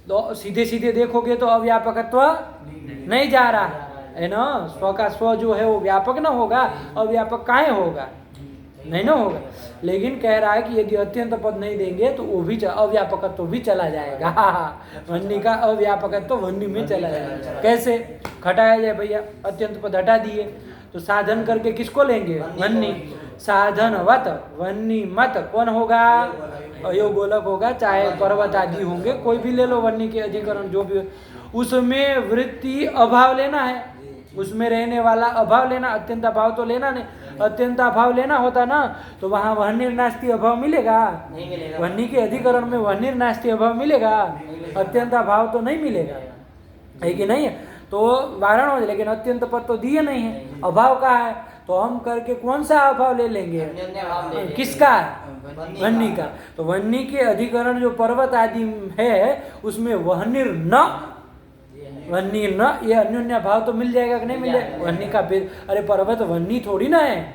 तो सीधे सीधे देखोगे तो अव्यापकत्व नहीं जा रहा है ना। स्व का स्व जो है वो व्यापक ना होगा, अव्यापक काहे होगा? नहीं ना होगा। लेकिन कह रहा है कि यदि अत्यंत पद नहीं देंगे तो वो भी अव्यापकत्व भी चला जाएगा। वन्नी का अव्यापकत्व वन्नी में चला जाएगा। कैसे घटाया जाए भैया? अत्यंत पद हटा दिए तो साधन करके किसको लेंगे? वन्नी। साधनवत वन्नी मत कौन होगा? अयोगोलक होगा, चाहे पर्वत आदि होंगे, कोई भी ले लो वन्नी के अधिकरण जो भी। उसमें वृत्ति अभाव लेना है, उसमें रहने वाला अभाव लेना, अत्यंत अभाव तो लेना नहीं। अत्यंत अभाव लेना होता ना तो वहाँ वन्नी नास्ति अभाव मिलेगा? नहीं मिलेगा। वन्नी के अधिकरण में वन्नी नास्ति अभाव मिलेगा? अत्यंत अभाव तो नहीं मिलेगा, है कि नहीं? तो वारण हो जाए, लेकिन अत्यंत पद तो दिए नहीं है, अभाव का है, तो हम करके कौन सा अभाव ले लेंगे? किसका? वन्नी का। तो वन्नी के अधिकरण जो पर्वत आदि है उसमें वहनिर न, वन्नी न, ये अन्योन्य भाव तो मिल जाएगा कि नहीं मिल जाएगा? वन्नी का भेद, अरे पर्वत वन्नी थोड़ी ना है,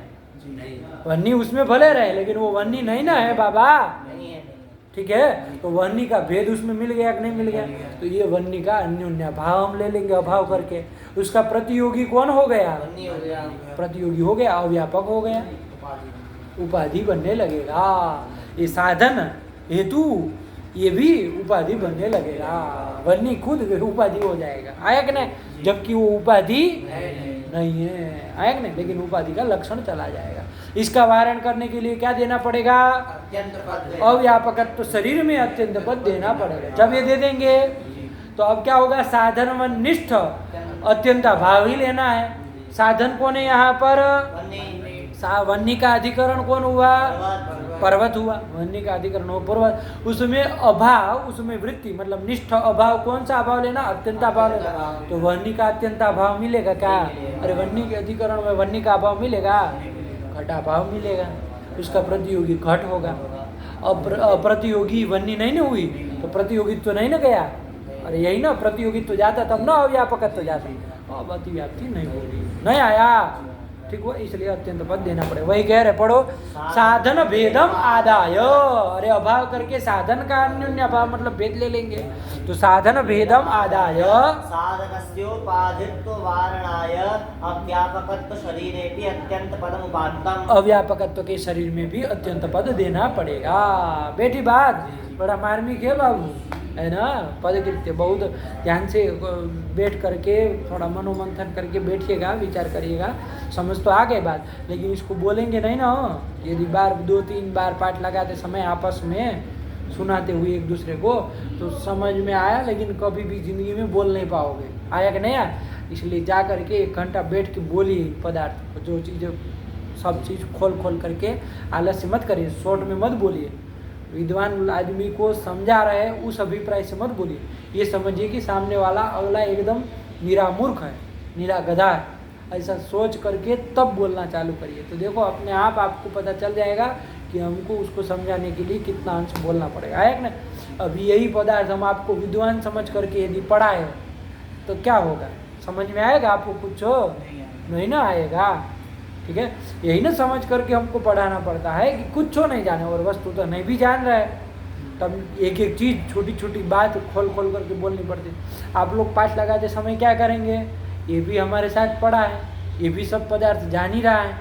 वन्नी उसमें भले रहे लेकिन वो वन्नी नहीं ना है बाबा, ठीक है? तो वन्नी का भेद उसमें मिल गया कि नहीं मिल गया? तो ये वन्नी का अन्योन्य भाव हम ले लेंगे अभाव करके। उसका प्रतियोगी कौन हो गया? प्रतियोगी हो गया, अव्यापक हो गया, उपाधि बनने लगेगा। ये साधन हेतु ये भी उपाधि बनने लगेगा, वन्नी खुद उपाधि हो जाएगा, आया कि नहीं? जबकि वो उपाधि नहीं है, आया कि नहीं? लेकिन उपाधि का लक्षण चला जाएगा। इसका वारण करने के लिए क्या देना पड़ेगा? अव्यापकत्व तो शरीर में अत्यंत पद देना पड़ेगा। जब ये दे देंगे तो अब क्या होगा? साधन व निष्ठ अत्यंत भाव ही लेना है। साधन कौन है यहाँ पर? वन्नी का अधिकरण कौन हुआ? पर्वत हुआ। वन्नी का अधिकरण हो पर्वत, उसमें अभाव, उसमें वृत्ति मतलब निष्ठ अभाव, कौन सा अभाव लेना? अत्यंत अभाव लेना। तो वन्नी का अत्यंत अभाव मिलेगा क्या? अरे वन्नी के अधिकरण में वन्नी का अभाव मिलेगा? घटा भाव मिलेगा, उसका प्रतियोगी घट होगा। अप्रतियोगी वन्नी नहीं ना हुई तो प्रतियोगित्व तो नहीं ना गया। अरे यही ना प्रतियोगित्व जाता तब ना अव्यापकत्व जाती, अब अतिव्याप्ति नहीं होगी, नहीं आया, ठीक हुआ। इसलिए अत्यंत पद देना पड़े। वही कह रहे, पढ़ो, साधन भेदम आदाय। अरे अभाव करके साधन का अन्योन्य अभाव मतलब भेद ले लेंगे, तो साधन भेदम आदाय साधनस्योपाधित्व वारणाय अव्यापकत्व शरीरेपि अत्यंत पदम उपात्तम। अव्यापकत्व के शरीर में भी अत्यंत पद देना पड़ेगा। बेटी बात बड़ा मार्मिक है बाबू, है ना? पद कृत्य बहुत ध्यान से बैठ करके थोड़ा मनोमंथन करके बैठिएगा, विचार करिएगा, समझ तो आ गए बात। लेकिन इसको बोलेंगे नहीं ना, यदि बार 2-3 बार पाठ लगाते समय आपस में सुनाते हुए एक दूसरे को तो समझ में आया, लेकिन कभी भी जिंदगी में बोल नहीं पाओगे। आया कि नहीं आया? इसलिए जा करके 1 घंटा बैठ के बोलिए पदार्थ को, जो चीज़ सब चीज़ खोल करके आलस्य मत करिए, शॉर्ट में मत बोलिए। विद्वान आदमी को समझा रहे उस अभिप्राय से मत बोलिए। ये समझिए कि सामने वाला अगला एकदम निरा मूर्ख है, निरा गधा है, ऐसा सोच करके तब बोलना चालू करिए। तो देखो अपने आप आपको पता चल जाएगा कि हमको उसको समझाने के लिए कितना अंश बोलना पड़ेगा, है ना? अभी यही पदार्थ हम आपको विद्वान समझ करके यदि पढ़ाए तो क्या होगा? समझ में आएगा आपको कुछ? नहीं ना आएगा, ठीक है? यही ना समझ करके हमको पढ़ाना पड़ता है कि कुछ नहीं जाने और वस्तु तो नहीं भी जान रहा है, तब एक एक चीज़ छोटी छोटी बात खोल करके बोलनी पड़ती। आप लोग पाठ लगाते समय क्या करेंगे? ये भी हमारे साथ पढ़ा है, ये भी सब पदार्थ जान ही रहा है,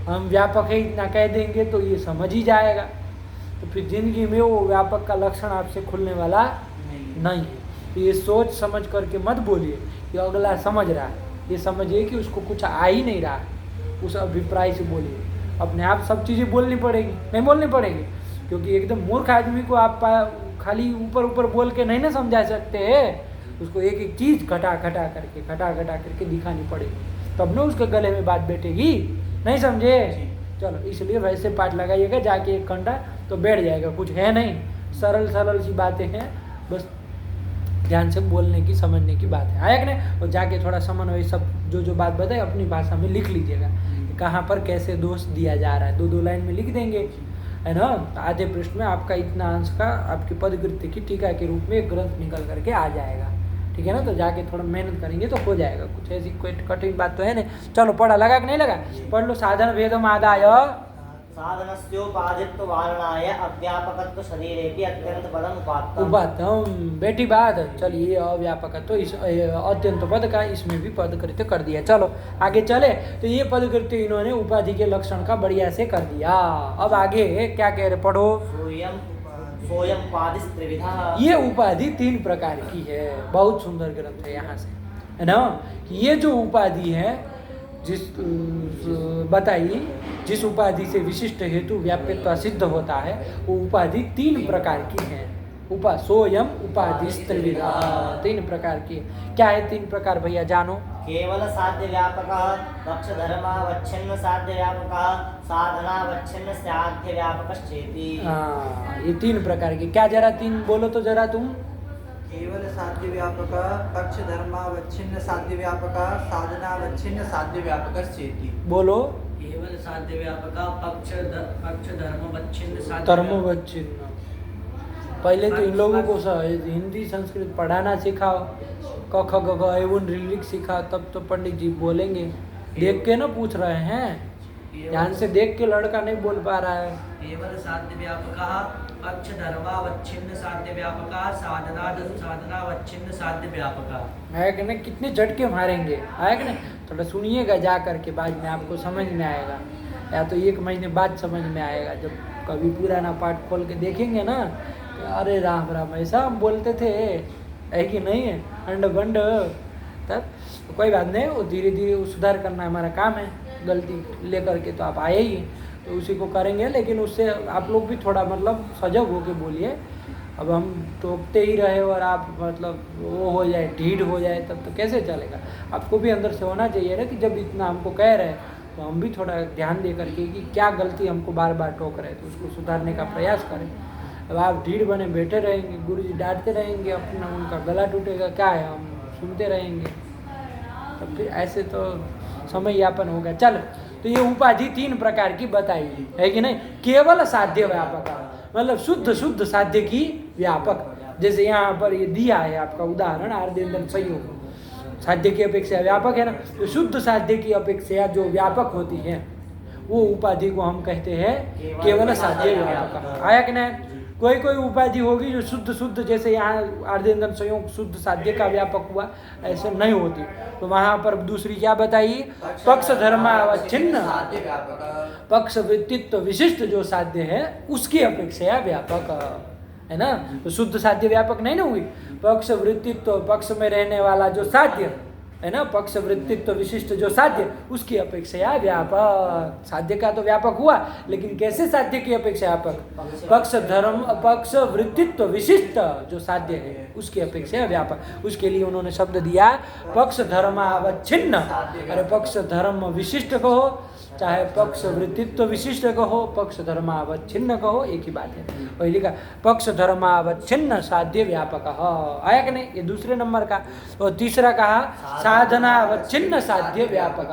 हम व्यापक है इतना कह देंगे तो ये समझ ही जाएगा। तो फिर जिंदगी में वो व्यापक का लक्षण आपसे खुलने वाला नहीं है। तो ये सोच समझ करके मत बोलिए कि अगला समझ रहा है, ये समझिए कि उसको कुछ आ ही नहीं रहा, उस अभिप्राय से बोलिए। अपने आप सब चीज़ें बोलनी पड़ेगी, नहीं बोलनी पड़ेगी, क्योंकि एकदम मूर्ख आदमी को आप खाली ऊपर बोल के नहीं ना समझा सकते, उसको एक एक चीज़ घटा करके दिखानी पड़ेगी, तब ना उसके गले में बात बैठेगी, नहीं समझे? चलो इसलिए वैसे पाठ लगाइएगा जाके 1 घंटा तो बैठ जाएगा। कुछ है नहीं, सरल सी बातें हैं, बस ध्यान से बोलने की समझने की बात है, आया कि नहीं। और जाके थोड़ा समन्वय सब जो बात बताए अपनी भाषा में लिख लीजिएगा, कहाँ पर कैसे दोष दिया जा रहा है, 2-2 लाइन में लिख देंगे, है ना। आधे पृष्ठ में आपका इतना अंश का आपकी पदकृत्य की टीका के रूप में एक ग्रंथ निकल करके आ जाएगा, ठीक है ना। तो जाके थोड़ा मेहनत करेंगे तो हो जाएगा, कुछ ऐसी कोई कठिन बात तो है नहीं। चलो पढ़ा, लगा कि नहीं लगा, पढ़ लो। साधन भेदम आदाय साधनस्योपादित्व वारणाय अव्यापकत्व शरीरेपि अत्यंत पदम उपात्तम। उपात्तम, बेटी बात। चलिए अव्यापक तो इस अत्यंत पद का इसमें भी पद कृत्य कर दिया। चलो आगे चले, तो ये पद कृत्य इन्होंने उपाधि के लक्षण का बढ़िया से कर दिया। अब आगे क्या कह रहे, पढ़ो। सोयम उपाधि त्रिविधा। ये उपाधि 3 प्रकार की है। बहुत सुंदर ग्रंथ है यहाँ से, है ना। ये जो उपाधि है जिस बताइए, जिस उपाधि से विशिष्ट हेतु व्याप्यत्व सिद्ध होता है, वो उपाधि 3 प्रकार की है। सोयम उपाधि त्रिविधा, 3 प्रकार की। क्या है 3 प्रकार भैया, जानो। केवल साध्य व्यापक, पक्ष धर्मावच्छिन्न साध्य व्यापक, साधनावच्छिन्न साध्य व्यापकश्चेति। ये 3 प्रकार की। क्या जरा 3 बोलो तो जरा तुम। केवल साध्य व्यापक, पक्ष धर्मावच्छिन्न साध्य व्यापक, साधनावच्छिन्न साध्य व्यापकश्चेति। बोलो। केवल साध्य व्यापक, पक्ष धर्मवच्छिन्न साध्य धर्मवच्छिन्न। पहले तो इन लोगों को हिंदी संस्कृत पढ़ाना सिखाओ, क ख ग घ एवं ऋलिक सिखाओ, तब तो पंडित जी बोलेंगे। देख के ना पूछ रहे हैं, ध्यान से देख के लड़का नहीं बोल पा रहा है। केवल साध्य व्यापक, पक्ष धर्मावच्छिन्न साध्य व्यापक, साधनावच्छिन्न साध्य व्यापक। है कि नहीं, कितने झटके मारेंगे, है कि नहीं। थोड़ा सुनिएगा जा करके, बाद में आपको समझ में आएगा, या तो 1 महीने बाद समझ में आएगा, जब कभी पुराना पाठ खोल के देखेंगे ना। अरे राम राम, ऐसा हम बोलते थे, है कि नहीं है, अंड बंड। तब तो कोई बात नहीं, वो धीरे धीरे सुधार करना हमारा काम है। गलती लेकर के तो आप आए ही, तो उसी को करेंगे, लेकिन उससे आप लोग भी थोड़ा मतलब सजग होके बोलिए। अब हम टोकते ही रहे और आप मतलब वो हो जाए, ढीठ हो जाए, तब तो कैसे चलेगा। आपको भी अंदर से होना चाहिए ना कि जब इतना हमको कह रहे हैं, तो हम भी थोड़ा ध्यान दे करके कि क्या गलती हमको बार बार टोक रहे हैं, तो उसको सुधारने का प्रयास करें। अब आप ढीठ बने बैठे रहेंगे, गुरुजी डांटते रहेंगे, अपना उनका गला टूटेगा, क्या है, हम सुनते रहेंगे, तब फिर ऐसे तो समय यापन होगा। चलो, तो ये उपाधि 3 प्रकार की बताई है कि नहीं। केवल साध्य व्यापक, मतलब शुद्ध साध्य की व्यापक। जैसे यहाँ पर ये दिया है आपका उदाहरण, आर्देंद्र संयोग, साध्य की अपेक्षा व्यापक है ना। तो शुद्ध साध्य की अपेक्षा जो व्यापक होती है, वो उपाधि को हम कहते हैं केवल साध्य व्यापक। आया कि नहीं। कोई उपाधि होगी जो शुद्ध, जैसे यहाँ आर्देंद्र संयोग शुद्ध साध्य का व्यापक हुआ, ऐसे नहीं होती। तो वहाँ पर दूसरी क्या बताइए, पक्ष धर्मावच्छिन्न, पक्ष वृत्तित्व विशिष्ट जो साध्य है उसकी अपेक्षा व्यापक है ना। तो शुद्ध साध्य व्यापक नहीं ना हुई। पक्ष वृत्तित्व, पक्ष में रहने वाला जो साध्य है ना, पक्ष वृत्तित्व विशिष्ट जो साध्य, उसकी अपेक्षा व्यापक। साध्य का तो व्यापक हुआ, लेकिन कैसे साध्य की अपेक्षा व्यापक, पक्ष वृत्तित्व विशिष्ट जो साध्य है उसकी अपेक्षा व्यापक। उसके लिए उन्होंने शब्द दिया पक्ष धर्मावच्छिन्न। अरे पक्ष धर्म विशिष्ट कहो, चाहे पक्ष वृत्तित्व विशिष्ट कहो, पक्ष धर्मावच्छिन्न कहो, एक ही बात है। वही लिखा पक्ष धर्मावच्छिन्न साध्य व्यापक। आया कि नहीं, ये दूसरे नंबर का। और तीसरा कहा साधनावच्छिन्न साध्य व्यापक,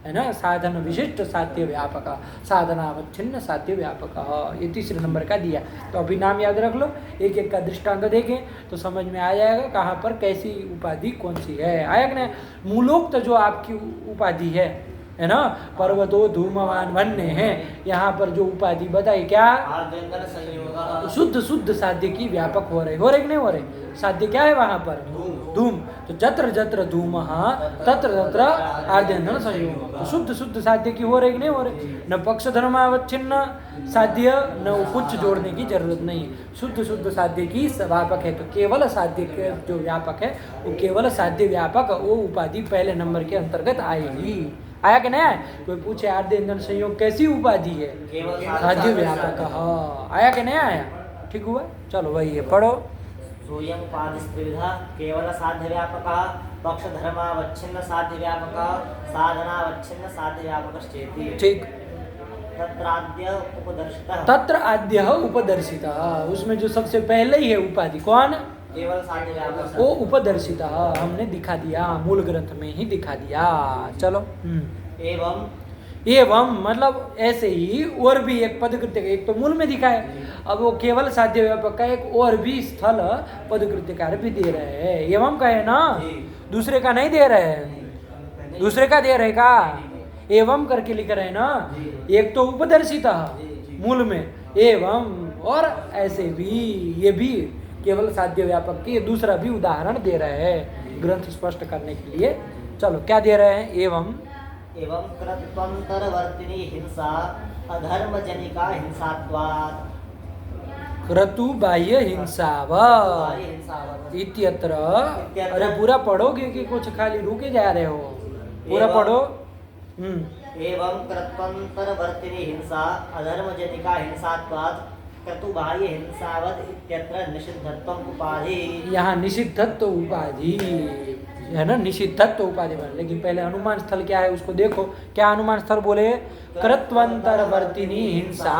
है ना। साधन विशिष्ट साध्य व्यापक, साधनावच्छिन्न साध्य व्यापक, ये तीसरे नंबर का दिया। तो अभी नाम याद रख लो, एक एक का दृष्टांत देखें तो समझ में आ जाएगा कहाँ पर कैसी उपाधि कौन सी है। आया कि नहीं। मूलोक्त जो आपकी उपाधि है ना, पर्वतो धूमवान वन्य है, यहाँ पर जो उपाधि बताई क्या, शुद्ध साध्य की व्यापक हो रहे कि नहीं हो रहे। साध्य क्या है वहाँ पर, धूम। तो जत्र जत्र धूम तत्र तत्र आर्देन्द्र संयोग, शुद्ध साध्य की हो रही कि नहीं हो रही। न पक्ष धर्मावच्छिन्न साध्य, न कुछ जोड़ने की जरूरत नहीं है। शुद्ध साध्य की व्यापक है। तो केवल साध्य के जो व्यापक है वो केवल साध्य व्यापक, वो उपाधि पहले नंबर के अंतर्गत आएगी। आया कि नहीं आया। कोई पूछे आर्देन्द्र संयोग कैसी उपाधि है, साध्य व्यापक। हाँ, आया कि नहीं आया, ठीक हुआ। चलो वही है, पढ़ो। सोयम उपाधि त्रिविधा, केवल साध्य व्यापक, पक्ष धर्मावच्छिन्न साध्य व्यापक, साधनावच्छिन्न साध्य व्यापकश्चेति। ठीक। तत्राद्य उपदर्शितः तत्र आद्य उपदर्शिता, उसमें जो सबसे पहले ही है उपाधि कौन, केवल साध्य व्यापक वो उपदर्शिता हमने दिखा दिया, मूल ग्रंथ में ही दिखा दिया। चलो एवं एवं मतलब ऐसे ही और भी एक पदकृत्य का, एक तो मूल में दिखा है, अब वो केवल साध्य व्यापक का एक और भी स्थल पदकृत्यकार भी दे रहे हैं। एवं का है ना, दूसरे का नहीं दे रहे हैं, दूसरे का दे रहे का एवं करके लिख रहे हैं ना, एक तो उपदर्शिता मूल में एवं, और ऐसे भी ये भी केवल साध्य व्यापक की दूसरा भी उदाहरण दे रहे हैं ग्रंथ स्पष्ट करने के लिए। चलो क्या दे रहे हैं, एवं क्रत्वंतरवर्तिनी हिंसा अधर्मजनिका हिंसात्वात् क्रतु बाह्य हिंसावत् इत्यत्र। अरे पूरा पढ़ोगे कि कुछ खाली रुके जा रहे हो, पूरा पढ़ो। एवं क्रत्वंतरवर्तिनी हिंसा अधर्मजनिका हिंसात्वात् क्रतुबाह्य हिंसावत् इत्यत्र निषिद्धत्वम् उपाधि। यहाँ निषिद्धत्व उपाधि है ना, निषिद्धत्व उपाधि बन, लेकिन पहले अनुमान स्थल क्या है उसको देखो। क्या अनुमान स्थल बोले, कृत्वंतरवर्तिनी हिंसा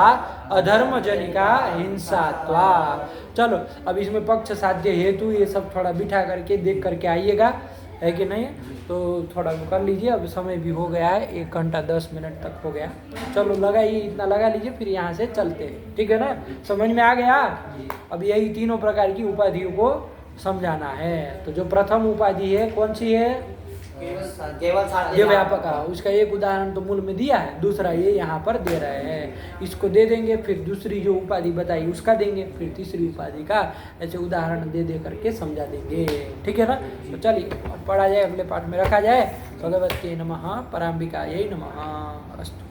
अधर्मजनिका हिंसात्वा। चलो अब इसमें पक्ष साध्य हेतु ये सब थोड़ा बिठा करके देख करके आइएगा, है कि नहीं, तो थोड़ा कर लीजिए। अब समय भी हो गया है, 1 घंटा 10 मिनट तक हो गया। चलो लगाइए, इतना लगा लीजिए, फिर यहाँ से चलते हैं, ठीक है ना, समझ में आ गया। अब यही तीनों प्रकार की उपाधियों को समझाना है। तो जो प्रथम उपाधि है कौन सी है, केवल साध्य ये व्यापक है, उसका एक उदाहरण तो मूल में दिया है, दूसरा ये यहाँ पर दे रहे हैं, इसको दे देंगे, फिर दूसरी जो उपाधि बताई उसका देंगे, फिर तीसरी उपाधि का ऐसे उदाहरण दे दे करके समझा देंगे, ठीक है ना। तो चलिए अब पढ़ा जाए, अगले पाठ में रखा जाए। भगवते नमः, पराम्बिकायै नमः। अस्तु।